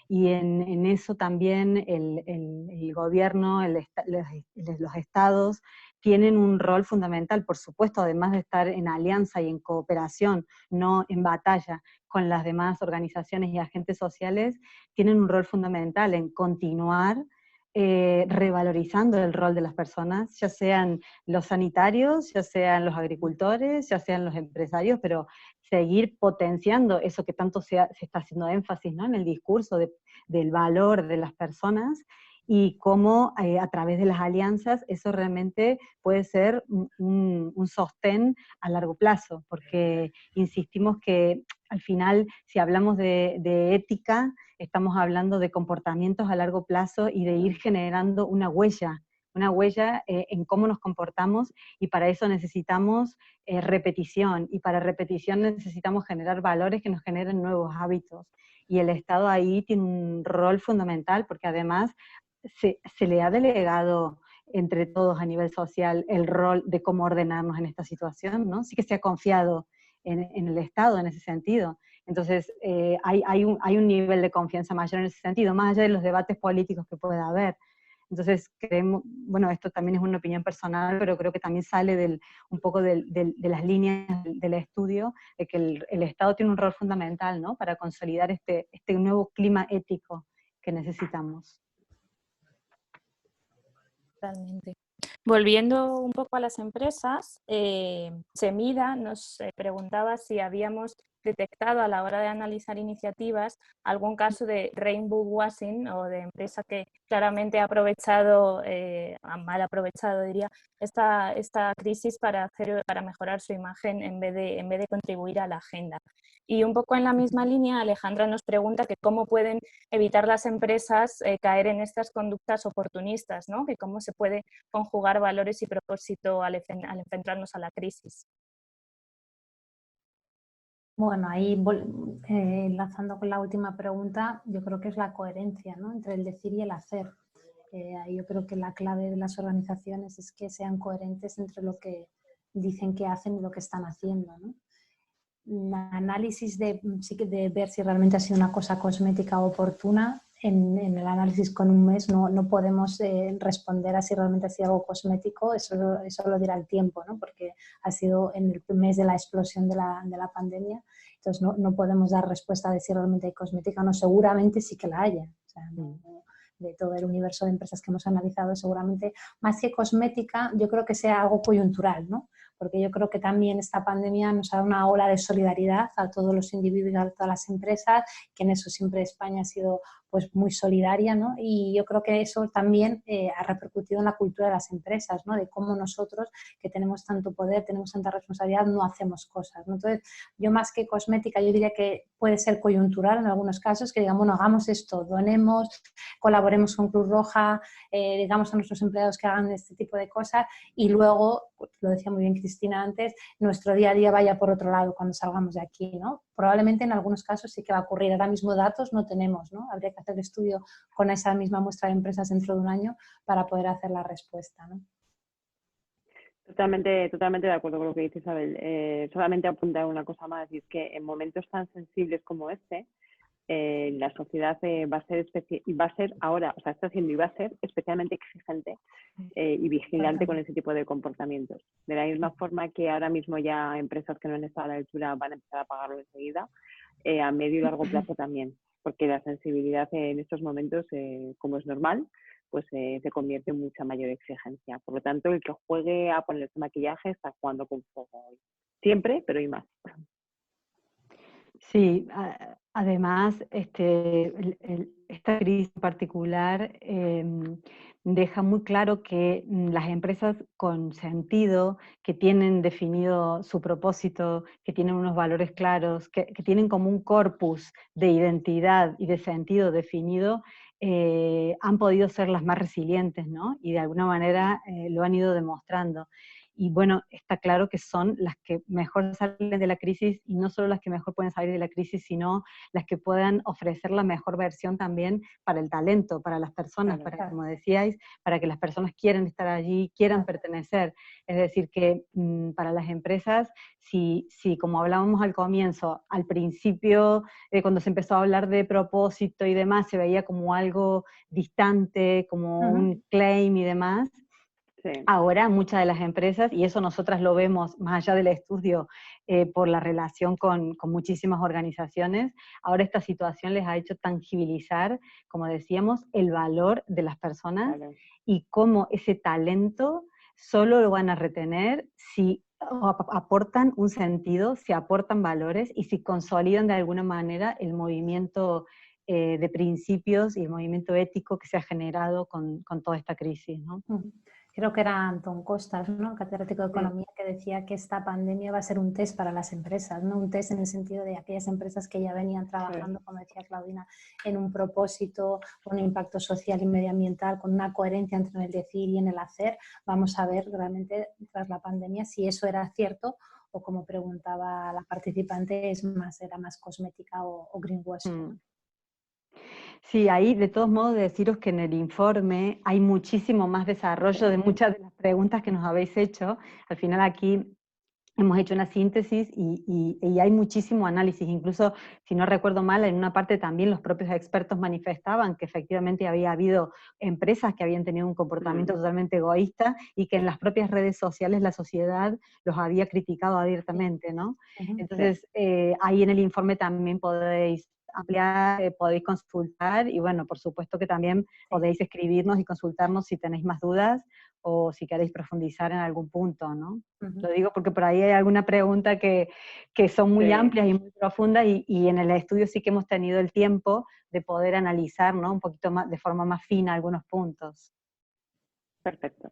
Y en eso también el gobierno, los estados tienen un rol fundamental, por supuesto, además de estar en alianza y en cooperación, no en batalla con las demás organizaciones y agentes sociales, tienen un rol fundamental en continuar revalorizando el rol de las personas, ya sean los sanitarios, ya sean los agricultores, ya sean los empresarios, pero seguir potenciando eso que tanto se está haciendo énfasis, ¿no? En el discurso del valor de las personas, y cómo a través de las alianzas eso realmente puede ser un sostén a largo plazo, porque insistimos que al final, si hablamos de ética, estamos hablando de comportamientos a largo plazo y de ir generando una huella en cómo nos comportamos, y para eso necesitamos repetición, y para repetición necesitamos generar valores que nos generen nuevos hábitos. Y el Estado ahí tiene un rol fundamental, porque además se le ha delegado entre todos a nivel social el rol de cómo ordenarnos en esta situación, ¿no? Sí que se ha confiado en el Estado en ese sentido. Entonces, hay un nivel de confianza mayor en ese sentido, más allá de los debates políticos que pueda haber. Entonces, creemos, bueno, esto también es una opinión personal, pero creo que también sale un poco de las líneas del estudio, de que el Estado tiene un rol fundamental, ¿no?, para consolidar este nuevo clima ético que necesitamos. Totalmente. Volviendo un poco a las empresas, Semida nos preguntaba si habíamos detectado a la hora de analizar iniciativas algún caso de rainbow washing, o de empresa que claramente ha aprovechado, mal aprovechado diría, esta crisis para mejorar su imagen en vez de contribuir a la agenda. Y un poco en la misma línea, Alejandra nos pregunta que cómo pueden evitar las empresas caer en estas conductas oportunistas, ¿no? Que cómo se puede conjugar valores y propósito al enfrentarnos a la crisis. Bueno, ahí enlazando con la última pregunta, yo creo que es la coherencia, ¿no?, entre el decir y el hacer. Yo creo que la clave de las organizaciones es que sean coherentes entre lo que dicen que hacen y lo que están haciendo, ¿no? Un análisis de ver si realmente ha sido una cosa cosmética o oportuna, en el análisis con un mes no podemos responder a si realmente ha sido algo cosmético, eso lo dirá el tiempo, ¿no?, porque ha sido en el mes de la explosión de la pandemia, entonces no podemos dar respuesta de si realmente hay cosmética o no, seguramente sí que la haya. O sea, de todo el universo de empresas que hemos analizado, seguramente más que cosmética, yo creo que sea algo coyuntural, ¿no?, porque yo creo que también esta pandemia nos ha dado una ola de solidaridad a todos los individuos y a todas las empresas, que en eso siempre España ha sido pues muy solidaria, ¿no? Y yo creo que eso también ha repercutido en la cultura de las empresas, ¿no?, de cómo nosotros, que tenemos tanto poder, tenemos tanta responsabilidad, no hacemos cosas, ¿no? Entonces, yo más que cosmética, yo diría que puede ser coyuntural en algunos casos, que digamos, bueno, hagamos esto, donemos, colaboremos con Cruz Roja, digamos a nuestros empleados que hagan este tipo de cosas, y luego, lo decía muy bien Cristina antes, nuestro día a día vaya por otro lado cuando salgamos de aquí, ¿no? Probablemente en algunos casos sí que va a ocurrir. Ahora mismo datos no tenemos, ¿no? Habría que hacer el estudio con esa misma muestra de empresas dentro de un año para poder hacer la respuesta, ¿no? Totalmente de acuerdo con lo que dice Isabel. Solamente apuntar una cosa más, y es que en momentos tan sensibles como este, la sociedad va a ser ahora, o sea, está siendo y va a ser especialmente exigente y vigilante con ese tipo de comportamientos. De la misma forma que ahora mismo ya empresas que no han estado a la altura van a empezar a pagarlo enseguida, a medio y largo plazo también, porque la sensibilidad en estos momentos, como es normal, pues se convierte en mucha mayor exigencia. Por lo tanto, el que juegue a ponerse maquillaje está jugando con fuego hoy. Siempre, pero y más. Sí, además, esta crisis en particular deja muy claro que las empresas con sentido, que tienen definido su propósito, que tienen unos valores claros, que tienen como un corpus de identidad y de sentido definido, han podido ser las más resilientes, ¿no? Y de alguna manera lo han ido demostrando. Y bueno, está claro que son las que mejor salen de la crisis, y no solo las que mejor pueden salir de la crisis, sino las que puedan ofrecer la mejor versión también para el talento, para las personas, para, como decíais, para que las personas quieran estar allí, quieran pertenecer. Es decir, que para las empresas, si como hablábamos al comienzo, al principio, cuando se empezó a hablar de propósito y demás, se veía como algo distante, como un claim y demás. Sí. Ahora muchas de las empresas, y eso nosotras lo vemos más allá del estudio por la relación con muchísimas organizaciones, ahora esta situación les ha hecho tangibilizar, como decíamos, el valor de las personas, claro, y cómo ese talento solo lo van a retener si aportan un sentido, si aportan valores y si consolidan de alguna manera el movimiento de principios y el movimiento ético que se ha generado con toda esta crisis, ¿no? Creo que era Antón Costas, ¿no?, el catedrático de Economía, que decía que esta pandemia va a ser un test para las empresas, ¿no? Un test en el sentido de aquellas empresas que ya venían trabajando, como decía Claudina, en un propósito, un impacto social y medioambiental, con una coherencia entre el decir y en el hacer. Vamos a ver realmente tras la pandemia si eso era cierto o, como preguntaba la participante, era más cosmética o greenwashing. Sí, ahí de todos modos deciros que en el informe hay muchísimo más desarrollo de muchas de las preguntas que nos habéis hecho. Al final aquí hemos hecho una síntesis y hay muchísimo análisis. Incluso, si no recuerdo mal, en una parte también los propios expertos manifestaban que efectivamente había habido empresas que habían tenido un comportamiento totalmente egoísta y que en las propias redes sociales la sociedad los había criticado abiertamente, ¿no? Entonces, ahí en el informe también podéis ampliar, podéis consultar y bueno, por supuesto que también podéis escribirnos y consultarnos si tenéis más dudas o si queréis profundizar en algún punto, ¿no? Lo digo porque por ahí hay alguna pregunta que son muy amplias y muy profundas y en el estudio sí que hemos tenido el tiempo de poder analizar, ¿no?, un poquito más, de forma más fina algunos puntos. Perfecto.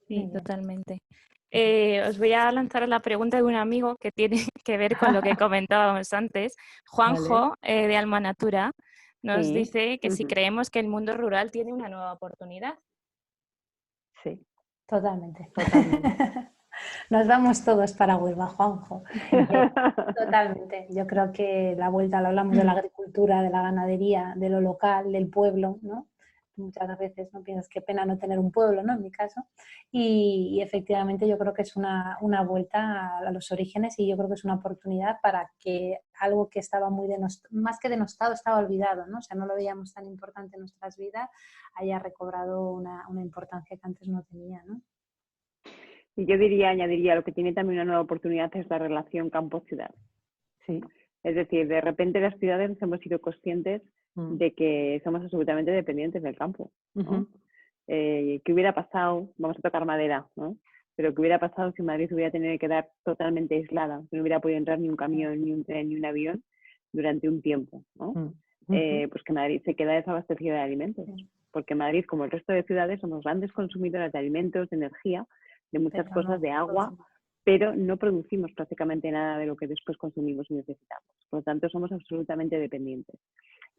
Sí, totalmente. Os voy a lanzar la pregunta de un amigo que tiene que ver con lo que comentábamos antes. Juanjo, de Alma Natura, nos dice que si creemos que el mundo rural tiene una nueva oportunidad. Sí. Totalmente. Nos vamos todos para Huelva, Juanjo. Totalmente. Yo creo que la vuelta, lo hablamos de la agricultura, de la ganadería, de lo local, del pueblo, ¿no? Muchas veces no piensas qué pena no tener un pueblo, ¿no?, en mi caso. Y efectivamente yo creo que es una vuelta a los orígenes y yo creo que es una oportunidad para que algo que estaba más que denostado, estaba olvidado, ¿no? O sea, no lo veíamos tan importante en nuestras vidas, haya recobrado una importancia que antes no tenía, ¿no? Y yo añadiría, lo que tiene también una nueva oportunidad es la relación campo-ciudad. Sí. Es decir, de repente las ciudades hemos sido conscientes de que somos absolutamente dependientes del campo, ¿no? ¿Qué hubiera pasado? Vamos a tocar madera, ¿no? Pero ¿qué hubiera pasado si Madrid hubiera tenido que quedar totalmente aislada? No hubiera podido entrar ni un camión, ni un tren, ni un avión durante un tiempo, ¿no? Pues que Madrid se queda desabastecida de alimentos. Porque Madrid, como el resto de ciudades, somos grandes consumidoras de alimentos, de energía, de muchas cosas, de agua, pero no producimos prácticamente nada de lo que después consumimos y necesitamos. Por lo tanto, somos absolutamente dependientes.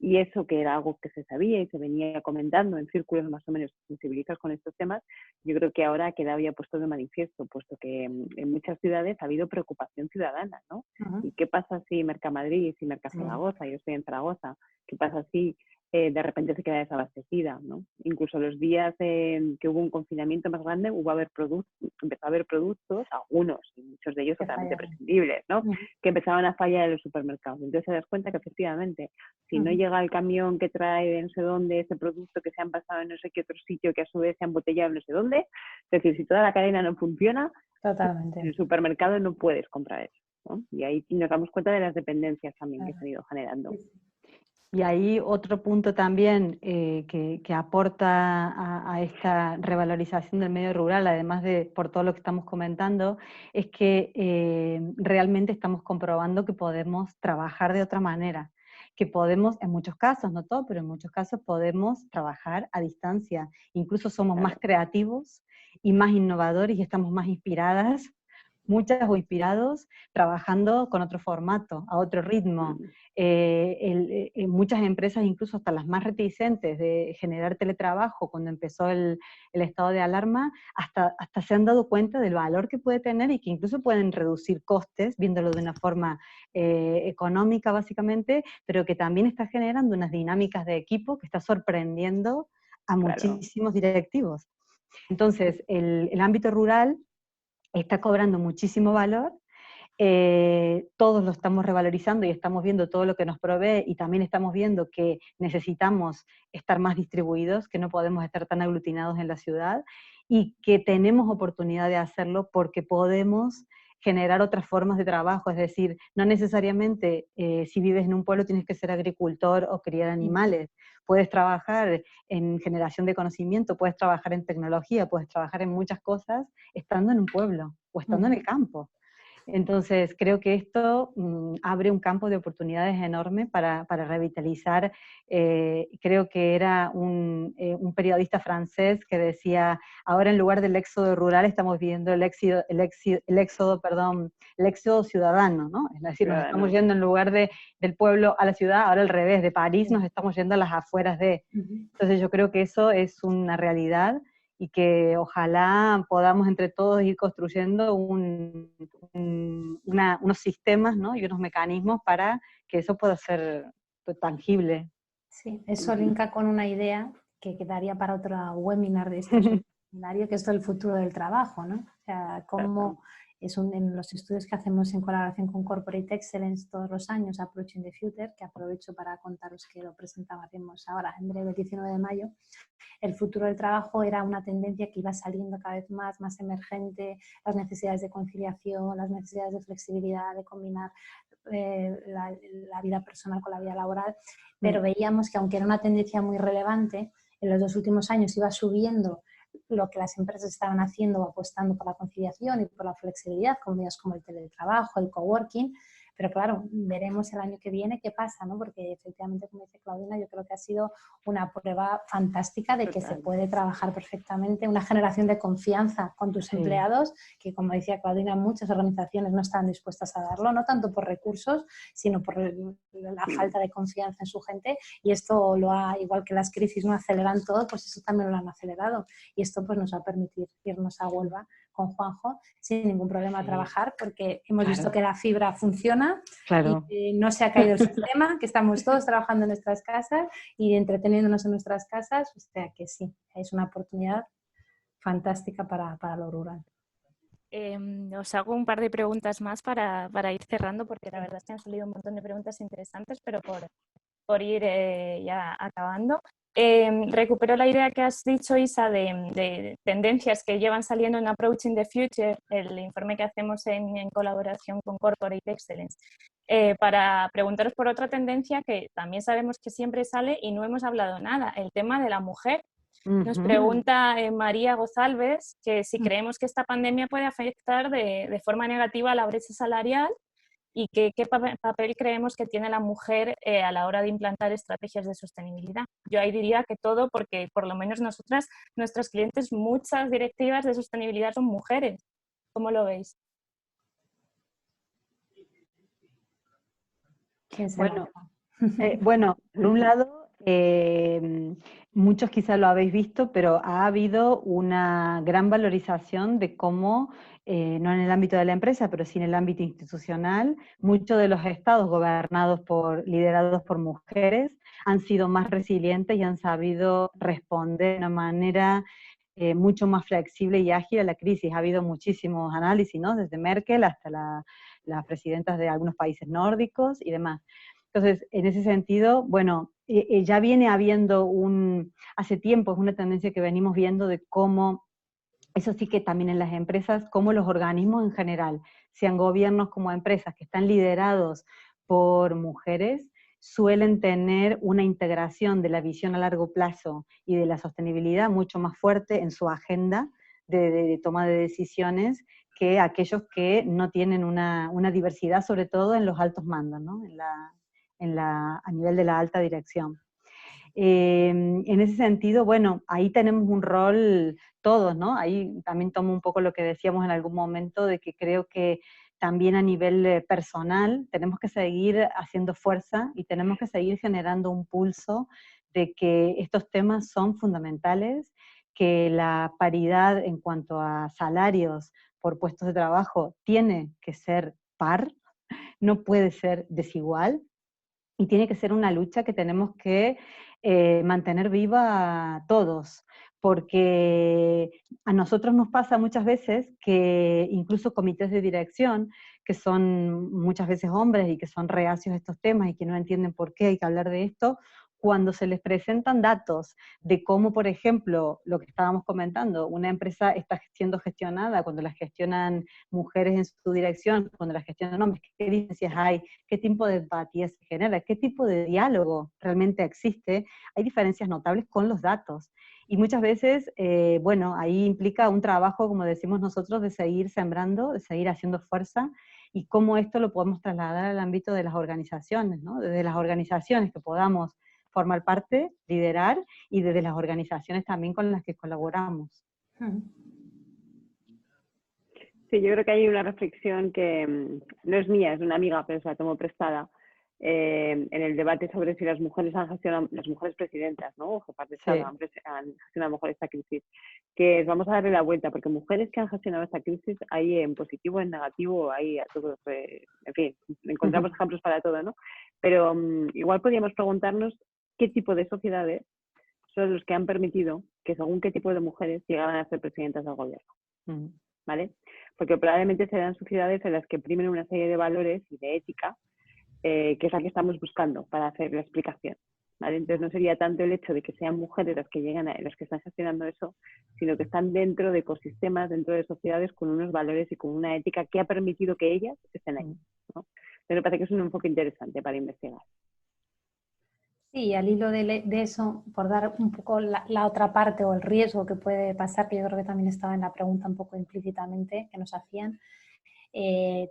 Y eso, que era algo que se sabía y se venía comentando en círculos más o menos sensibilizados con estos temas, yo creo que ahora ha quedado ya puesto de manifiesto, puesto que en muchas ciudades ha habido preocupación ciudadana, ¿no? ¿Y qué pasa si Mercamadrid, si Mercazaragoza, yo estoy en Zaragoza, qué pasa si de repente se queda desabastecida, ¿no? Incluso los días que hubo un confinamiento más grande, empezó a haber productos, algunos, y muchos de ellos totalmente prescindibles, ¿no? Que empezaban a fallar en los supermercados. Entonces te das cuenta que efectivamente, si no llega el camión que trae de no sé dónde ese producto que se han pasado en no sé qué otro sitio, que a su vez se ha embotellado en no sé dónde, es decir, si toda la cadena no funciona, totalmente, en el supermercado no puedes comprar eso, ¿no? Y ahí nos damos cuenta de las dependencias también que se han ido generando. Y ahí otro punto también que aporta a esta revalorización del medio rural, además de por todo lo que estamos comentando, es que realmente estamos comprobando que podemos trabajar de otra manera, que podemos, en muchos casos, no todo, pero en muchos casos podemos trabajar a distancia. Incluso somos más creativos y más innovadores y estamos más inspiradas, muchas o inspirados, trabajando con otro formato, a otro ritmo. Muchas empresas, incluso hasta las más reticentes de generar teletrabajo, cuando empezó el estado de alarma, hasta se han dado cuenta del valor que puede tener y que incluso pueden reducir costes, viéndolo de una forma económica básicamente, pero que también está generando unas dinámicas de equipo que está sorprendiendo a muchísimos directivos. Entonces, el ámbito rural está cobrando muchísimo valor, todos lo estamos revalorizando y estamos viendo todo lo que nos provee y también estamos viendo que necesitamos estar más distribuidos, que no podemos estar tan aglutinados en la ciudad y que tenemos oportunidad de hacerlo porque podemos generar otras formas de trabajo, es decir, no necesariamente si vives en un pueblo tienes que ser agricultor o criar animales, puedes trabajar en generación de conocimiento, puedes trabajar en tecnología, puedes trabajar en muchas cosas estando en un pueblo o estando en el campo. Entonces, creo que esto abre un campo de oportunidades enorme para revitalizar. Creo que era un periodista francés que decía, ahora en lugar del éxodo rural estamos viendo el éxodo ciudadano, ¿no? Es decir, nos estamos yendo en lugar del pueblo a la ciudad, ahora al revés, de París nos estamos yendo a las afueras de. Entonces yo creo que eso es una realidad, y que ojalá podamos entre todos ir construyendo unos sistemas, ¿no? Y unos mecanismos para que eso pueda ser tangible. Sí, eso linka con una idea que quedaría para otro webinar de este seminario, que es el futuro del trabajo, ¿no? O sea, cómo en los estudios que hacemos en colaboración con Corporate Excellence todos los años, Approaching the Future, que aprovecho para contaros que lo presentaremos ahora en breve, el 19 de mayo, el futuro del trabajo era una tendencia que iba saliendo cada vez más emergente, las necesidades de conciliación, las necesidades de flexibilidad, de combinar la vida personal con la vida laboral, pero veíamos que aunque era una tendencia muy relevante, en los 2 últimos años iba subiendo lo que las empresas estaban haciendo o apostando por la conciliación y por la flexibilidad, con medios como el teletrabajo, el coworking, pero claro, veremos el año que viene qué pasa, ¿no? Porque efectivamente, como dice Claudina, yo creo que ha sido una prueba fantástica de que se puede trabajar perfectamente, una generación de confianza con tus empleados, que como decía Claudina, muchas organizaciones no están dispuestas a darlo, no tanto por recursos, sino por la falta de confianza en su gente, y esto lo ha, igual que las crisis no aceleran todo, pues eso también lo han acelerado, y esto pues nos va a permitir irnos a Huelva con Juanjo sin ningún problema a trabajar, porque hemos visto que la fibra funciona y no se ha caído el sistema, que estamos todos trabajando en nuestras casas y entreteniéndonos en nuestras casas, o sea que sí, es una oportunidad fantástica para lo rural. Os hago un par de preguntas más para ir cerrando, porque la verdad es que han salido un montón de preguntas interesantes, pero por ir ya acabando. Recupero la idea que has dicho, Isa, de tendencias que llevan saliendo en Approaching the Future, el informe que hacemos en colaboración con Corporate Excellence, para preguntaros por otra tendencia que también sabemos que siempre sale y no hemos hablado nada, el tema de la mujer. Nos pregunta María Gozalves que si creemos que esta pandemia puede afectar de forma negativa a la brecha salarial y qué papel creemos que tiene la mujer a la hora de implantar estrategias de sostenibilidad. Yo ahí diría que todo, porque por lo menos nosotras, nuestros clientes, muchas directivas de sostenibilidad son mujeres. ¿Cómo lo veis? Bueno, por un lado, muchos quizás lo habéis visto, pero ha habido una gran valorización de cómo, no en el ámbito de la empresa, pero sí en el ámbito institucional, muchos de los estados liderados por mujeres han sido más resilientes y han sabido responder de una manera mucho más flexible y ágil a la crisis. Ha habido muchísimos análisis, ¿no? Desde Merkel hasta las presidentas de algunos países nórdicos y demás. Entonces, en ese sentido, bueno, ya viene habiendo hace tiempo, es una tendencia que venimos viendo de cómo, eso sí que también en las empresas, cómo los organismos en general, sean gobiernos como empresas que están liderados por mujeres, suelen tener una integración de la visión a largo plazo y de la sostenibilidad mucho más fuerte en su agenda de toma de decisiones que aquellos que no tienen una diversidad, sobre todo en los altos mandos, ¿no? A nivel de la alta dirección. En ese sentido, bueno, ahí tenemos un rol todos, ¿no? Ahí también tomo un poco lo que decíamos en algún momento, de que creo que también a nivel personal tenemos que seguir haciendo fuerza y tenemos que seguir generando un pulso de que estos temas son fundamentales, que la paridad en cuanto a salarios por puestos de trabajo tiene que ser par, no puede ser desigual, y tiene que ser una lucha que tenemos que mantener viva todos, porque a nosotros nos pasa muchas veces que incluso comités de dirección, que son muchas veces hombres y que son reacios a estos temas y que no entienden por qué hay que hablar de esto, cuando se les presentan datos de cómo, por ejemplo, lo que estábamos comentando, una empresa está siendo gestionada, cuando la gestionan mujeres en su dirección, cuando la gestionan hombres, ¿qué diferencias hay? ¿Qué tipo de empatía se genera? ¿Qué tipo de diálogo realmente existe? Hay diferencias notables con los datos. Y muchas veces, bueno, ahí implica un trabajo, como decimos nosotros, de seguir sembrando, de seguir haciendo fuerza, y cómo esto lo podemos trasladar al ámbito de las organizaciones, ¿no? Desde las organizaciones que podamos formar parte, liderar, y desde las organizaciones también con las que colaboramos. Sí, yo creo que hay una reflexión que no es mía, es de una amiga, pero se la tomo prestada, en el debate sobre si las mujeres han gestionado, las mujeres presidentas, ¿no? O jefas de Estado han gestionado mejor esta crisis, que vamos a darle la vuelta, porque mujeres que han gestionado esta crisis hay en positivo, en negativo, hay a todos, en fin, encontramos ejemplos para todo, ¿no? Pero igual podríamos preguntarnos qué tipo de sociedades son los que han permitido que según qué tipo de mujeres llegaran a ser presidentas del gobierno, ¿vale? Porque probablemente serán sociedades en las que primen una serie de valores y de ética, que es la que estamos buscando para hacer la explicación, ¿vale? Entonces no sería tanto el hecho de que sean mujeres las que llegan las que están gestionando eso, sino que están dentro de ecosistemas, dentro de sociedades con unos valores y con una ética que ha permitido que ellas estén ahí, ¿no? Entonces me parece que es un enfoque interesante para investigar. Sí, al hilo de eso, por dar un poco la otra parte o el riesgo que puede pasar, que yo creo que también estaba en la pregunta un poco implícitamente que nos hacían,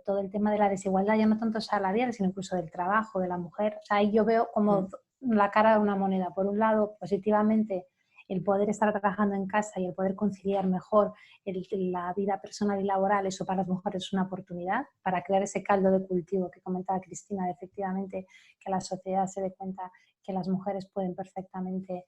todo el tema de la desigualdad, ya no tanto salarial, sino incluso del trabajo de la mujer. O sea, ahí yo veo como la cara de una moneda. Por un lado, positivamente, el poder estar trabajando en casa y el poder conciliar mejor la vida personal y laboral, eso para las mujeres es una oportunidad para crear ese caldo de cultivo que comentaba Cristina, de efectivamente que la sociedad se dé cuenta que las mujeres pueden perfectamente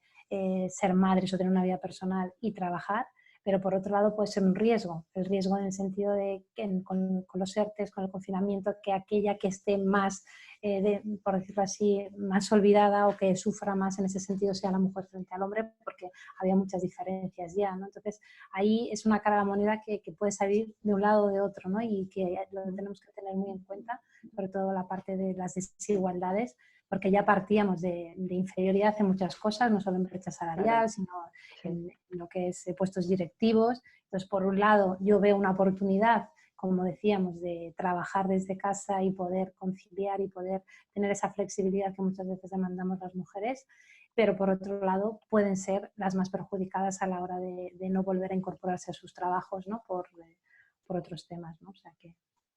ser madres o tener una vida personal y trabajar. Pero por otro lado puede ser un riesgo, el riesgo en el sentido de que con los ERTEs, con el confinamiento, que aquella que esté más, por decirlo así, más olvidada o que sufra más en ese sentido sea la mujer frente al hombre, porque había muchas diferencias ya, ¿no? Entonces ahí es una cara de la moneda que puede salir de un lado o de otro, ¿no? Y que lo tenemos que tener muy en cuenta, sobre todo la parte de las desigualdades, porque ya partíamos de inferioridad en muchas cosas, no solo en brecha salarial, sino en lo que es puestos directivos. Entonces, por un lado, yo veo una oportunidad, como decíamos, de trabajar desde casa y poder conciliar y poder tener esa flexibilidad que muchas veces demandamos las mujeres, pero por otro lado pueden ser las más perjudicadas a la hora de no volver a incorporarse a sus trabajos, ¿no? por otros temas, ¿no? O sea que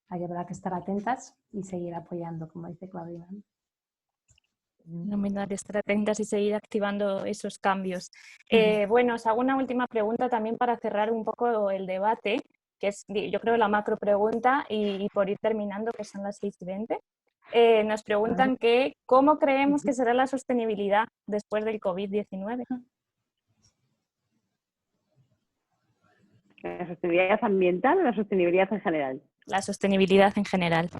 habrá que estar atentas y seguir apoyando, como dice Claudina, ¿no? Fenomenal, estar atentas y seguir activando esos cambios. Bueno, os hago una última pregunta también para cerrar un poco el debate, que es, yo creo, la macro pregunta, y por ir terminando, que son las 6:20. Nos preguntan que ¿cómo creemos que será la sostenibilidad después del COVID-19? ¿La sostenibilidad ambiental o la sostenibilidad en general? La sostenibilidad en general.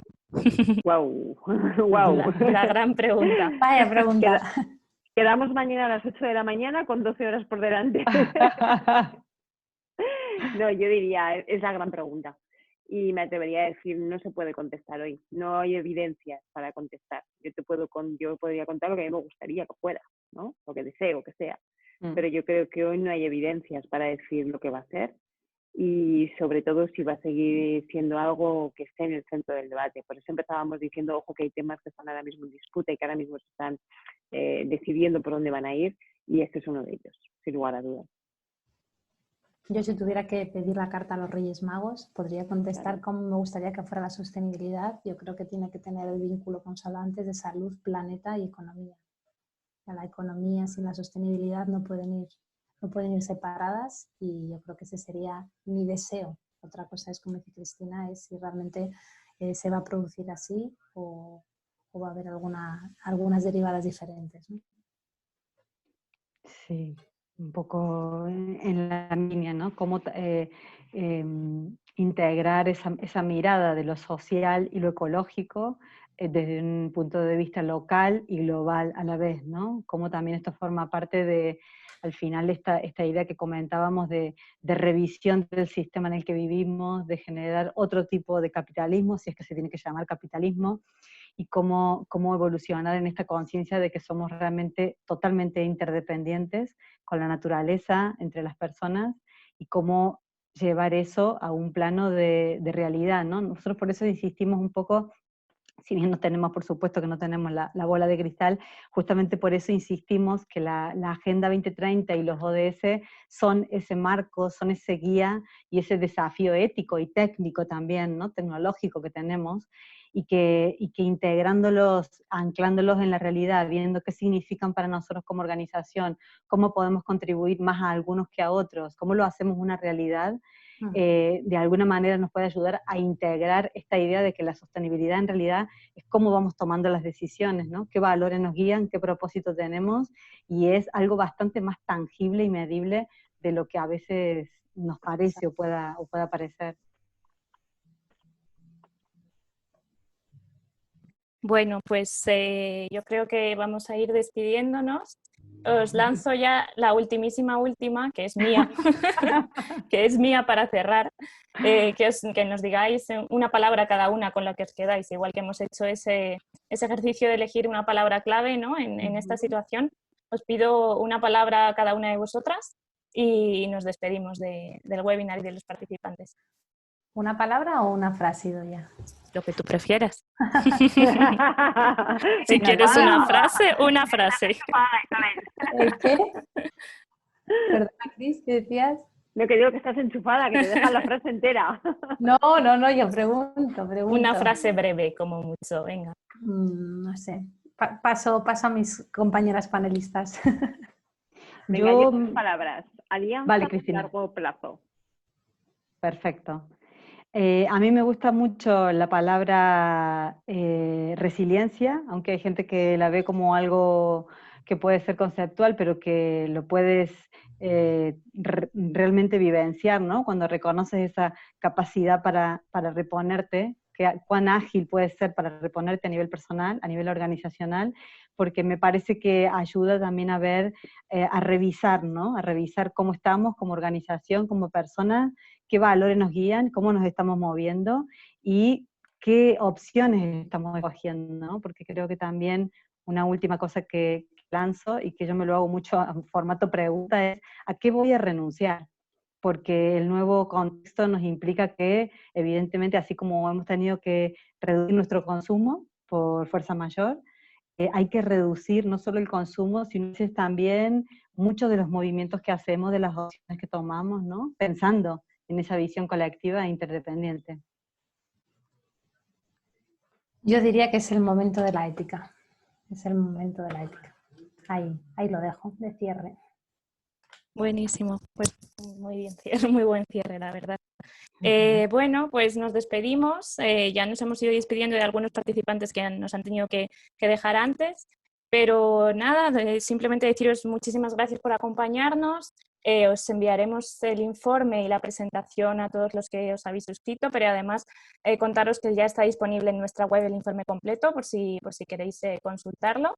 ¡Wow! ¡Wow! La gran pregunta. Vaya pregunta. Quedamos mañana a las 8 de la mañana con 12 horas por delante. No, yo diría, es la gran pregunta. Y me atrevería a decir, no se puede contestar hoy. No hay evidencias para contestar. Yo podría contar lo que a mí me gustaría que fuera, ¿no? Lo que deseo que sea. Pero yo creo que hoy no hay evidencias para decir lo que va a ser. Y sobre todo si va a seguir siendo algo que esté en el centro del debate. Por eso empezábamos diciendo, ojo, que hay temas que están ahora mismo en disputa y que ahora mismo se están decidiendo por dónde van a ir, y este es uno de ellos, sin lugar a dudas. Yo, si tuviera que pedir la carta a los Reyes Magos, podría contestar cómo me gustaría que fuera la sostenibilidad. Yo creo que tiene que tener el vínculo, como se hablaba antes, de salud, planeta y economía. La economía sin la sostenibilidad no pueden ir separadas, y yo creo que ese sería mi deseo. Otra cosa es, como dice Cristina, es si realmente se va a producir así o va a haber algunas derivadas diferentes, ¿no? Sí, un poco en la línea, ¿no? Cómo integrar esa mirada de lo social y lo ecológico desde un punto de vista local y global a la vez, ¿no? Cómo también esto forma parte de, al final, esta idea que comentábamos de revisión del sistema en el que vivimos, de generar otro tipo de capitalismo, si es que se tiene que llamar capitalismo, y cómo evolucionar en esta conciencia de que somos realmente totalmente interdependientes con la naturaleza, entre las personas, y cómo llevar eso a un plano de realidad, ¿no? Nosotros por eso insistimos un poco si bien no tenemos, por supuesto que no tenemos la bola de cristal, justamente por eso insistimos que la Agenda 2030 y los ODS son ese marco, son ese guía y ese desafío ético y técnico también, ¿no? Tecnológico que tenemos, y que integrándolos, anclándolos en la realidad, viendo qué significan para nosotros como organización, cómo podemos contribuir más a algunos que a otros, cómo lo hacemos una realidad, de alguna manera nos puede ayudar a integrar esta idea de que la sostenibilidad en realidad es cómo vamos tomando las decisiones, ¿no? Qué valores nos guían, qué propósito tenemos, y es algo bastante más tangible y medible de lo que a veces nos parece o pueda parecer. Bueno, pues yo creo que vamos a ir despidiéndonos. Os lanzo ya la ultimísima última, que es mía, que es mía para cerrar, que nos digáis una palabra cada una con la que os quedáis, igual que hemos hecho ese ejercicio de elegir una palabra clave, ¿no? en esta situación. Os pido una palabra a cada una de vosotras y nos despedimos del webinar y de los participantes. ¿Una palabra o una frase, Idoia? Lo que tú prefieras. Si quieres una frase, una frase. ¿El qué? Perdona, Cris, ¿qué decías? Lo que digo, que estás enchufada, que te dejan la frase entera. No, yo pregunto. Una frase breve, como mucho, venga. No sé. Paso a mis compañeras panelistas. Venga, yo 2 palabras. Alianza, vale, Cristina. largo plazo. Perfecto. A mí me gusta mucho la palabra resiliencia, aunque hay gente que la ve como algo que puede ser conceptual, pero que lo puedes realmente vivenciar, ¿no? Cuando reconoces esa capacidad para reponerte, cuán ágil puedes ser para reponerte a nivel personal, a nivel organizacional, porque me parece que ayuda también a ver, a revisar, ¿no? A revisar cómo estamos como organización, como personas, qué valores nos guían, cómo nos estamos moviendo y qué opciones estamos escogiendo, ¿no? Porque creo que también una última cosa que lanzo y que yo me lo hago mucho en formato pregunta es ¿a qué voy a renunciar? Porque el nuevo contexto nos implica que, evidentemente, así como hemos tenido que reducir nuestro consumo por fuerza mayor, hay que reducir no solo el consumo, sino también muchos de los movimientos que hacemos, de las opciones que tomamos, ¿no? Pensando en esa visión colectiva e interdependiente. Yo diría que es el momento de la ética. Es el momento de la ética. Ahí lo dejo, de cierre. Buenísimo, pues muy bien, muy buen cierre, la verdad. Bueno, pues nos despedimos. Ya nos hemos ido despidiendo de algunos participantes que nos han tenido que dejar antes, pero nada, simplemente deciros muchísimas gracias por acompañarnos. Os enviaremos el informe y la presentación a todos los que os habéis suscrito, pero además contaros que ya está disponible en nuestra web el informe completo por si queréis consultarlo.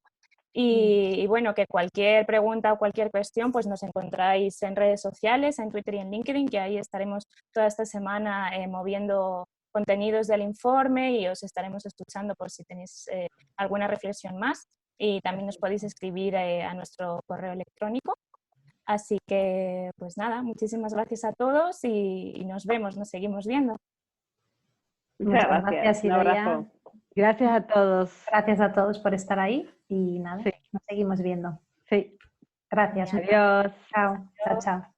Y bueno, que cualquier pregunta o cualquier cuestión, pues nos encontráis en redes sociales, en Twitter y en LinkedIn, que ahí estaremos toda esta semana moviendo contenidos del informe y os estaremos escuchando por si tenéis alguna reflexión más. Y también nos podéis escribir a nuestro correo electrónico. Así que, pues nada, muchísimas gracias a todos y nos vemos, nos seguimos viendo. Muchas gracias. Un abrazo. Gracias a todos. Gracias a todos por estar ahí y nada, sí. Nos seguimos viendo. Sí. Gracias. Adiós. Chao. Chao.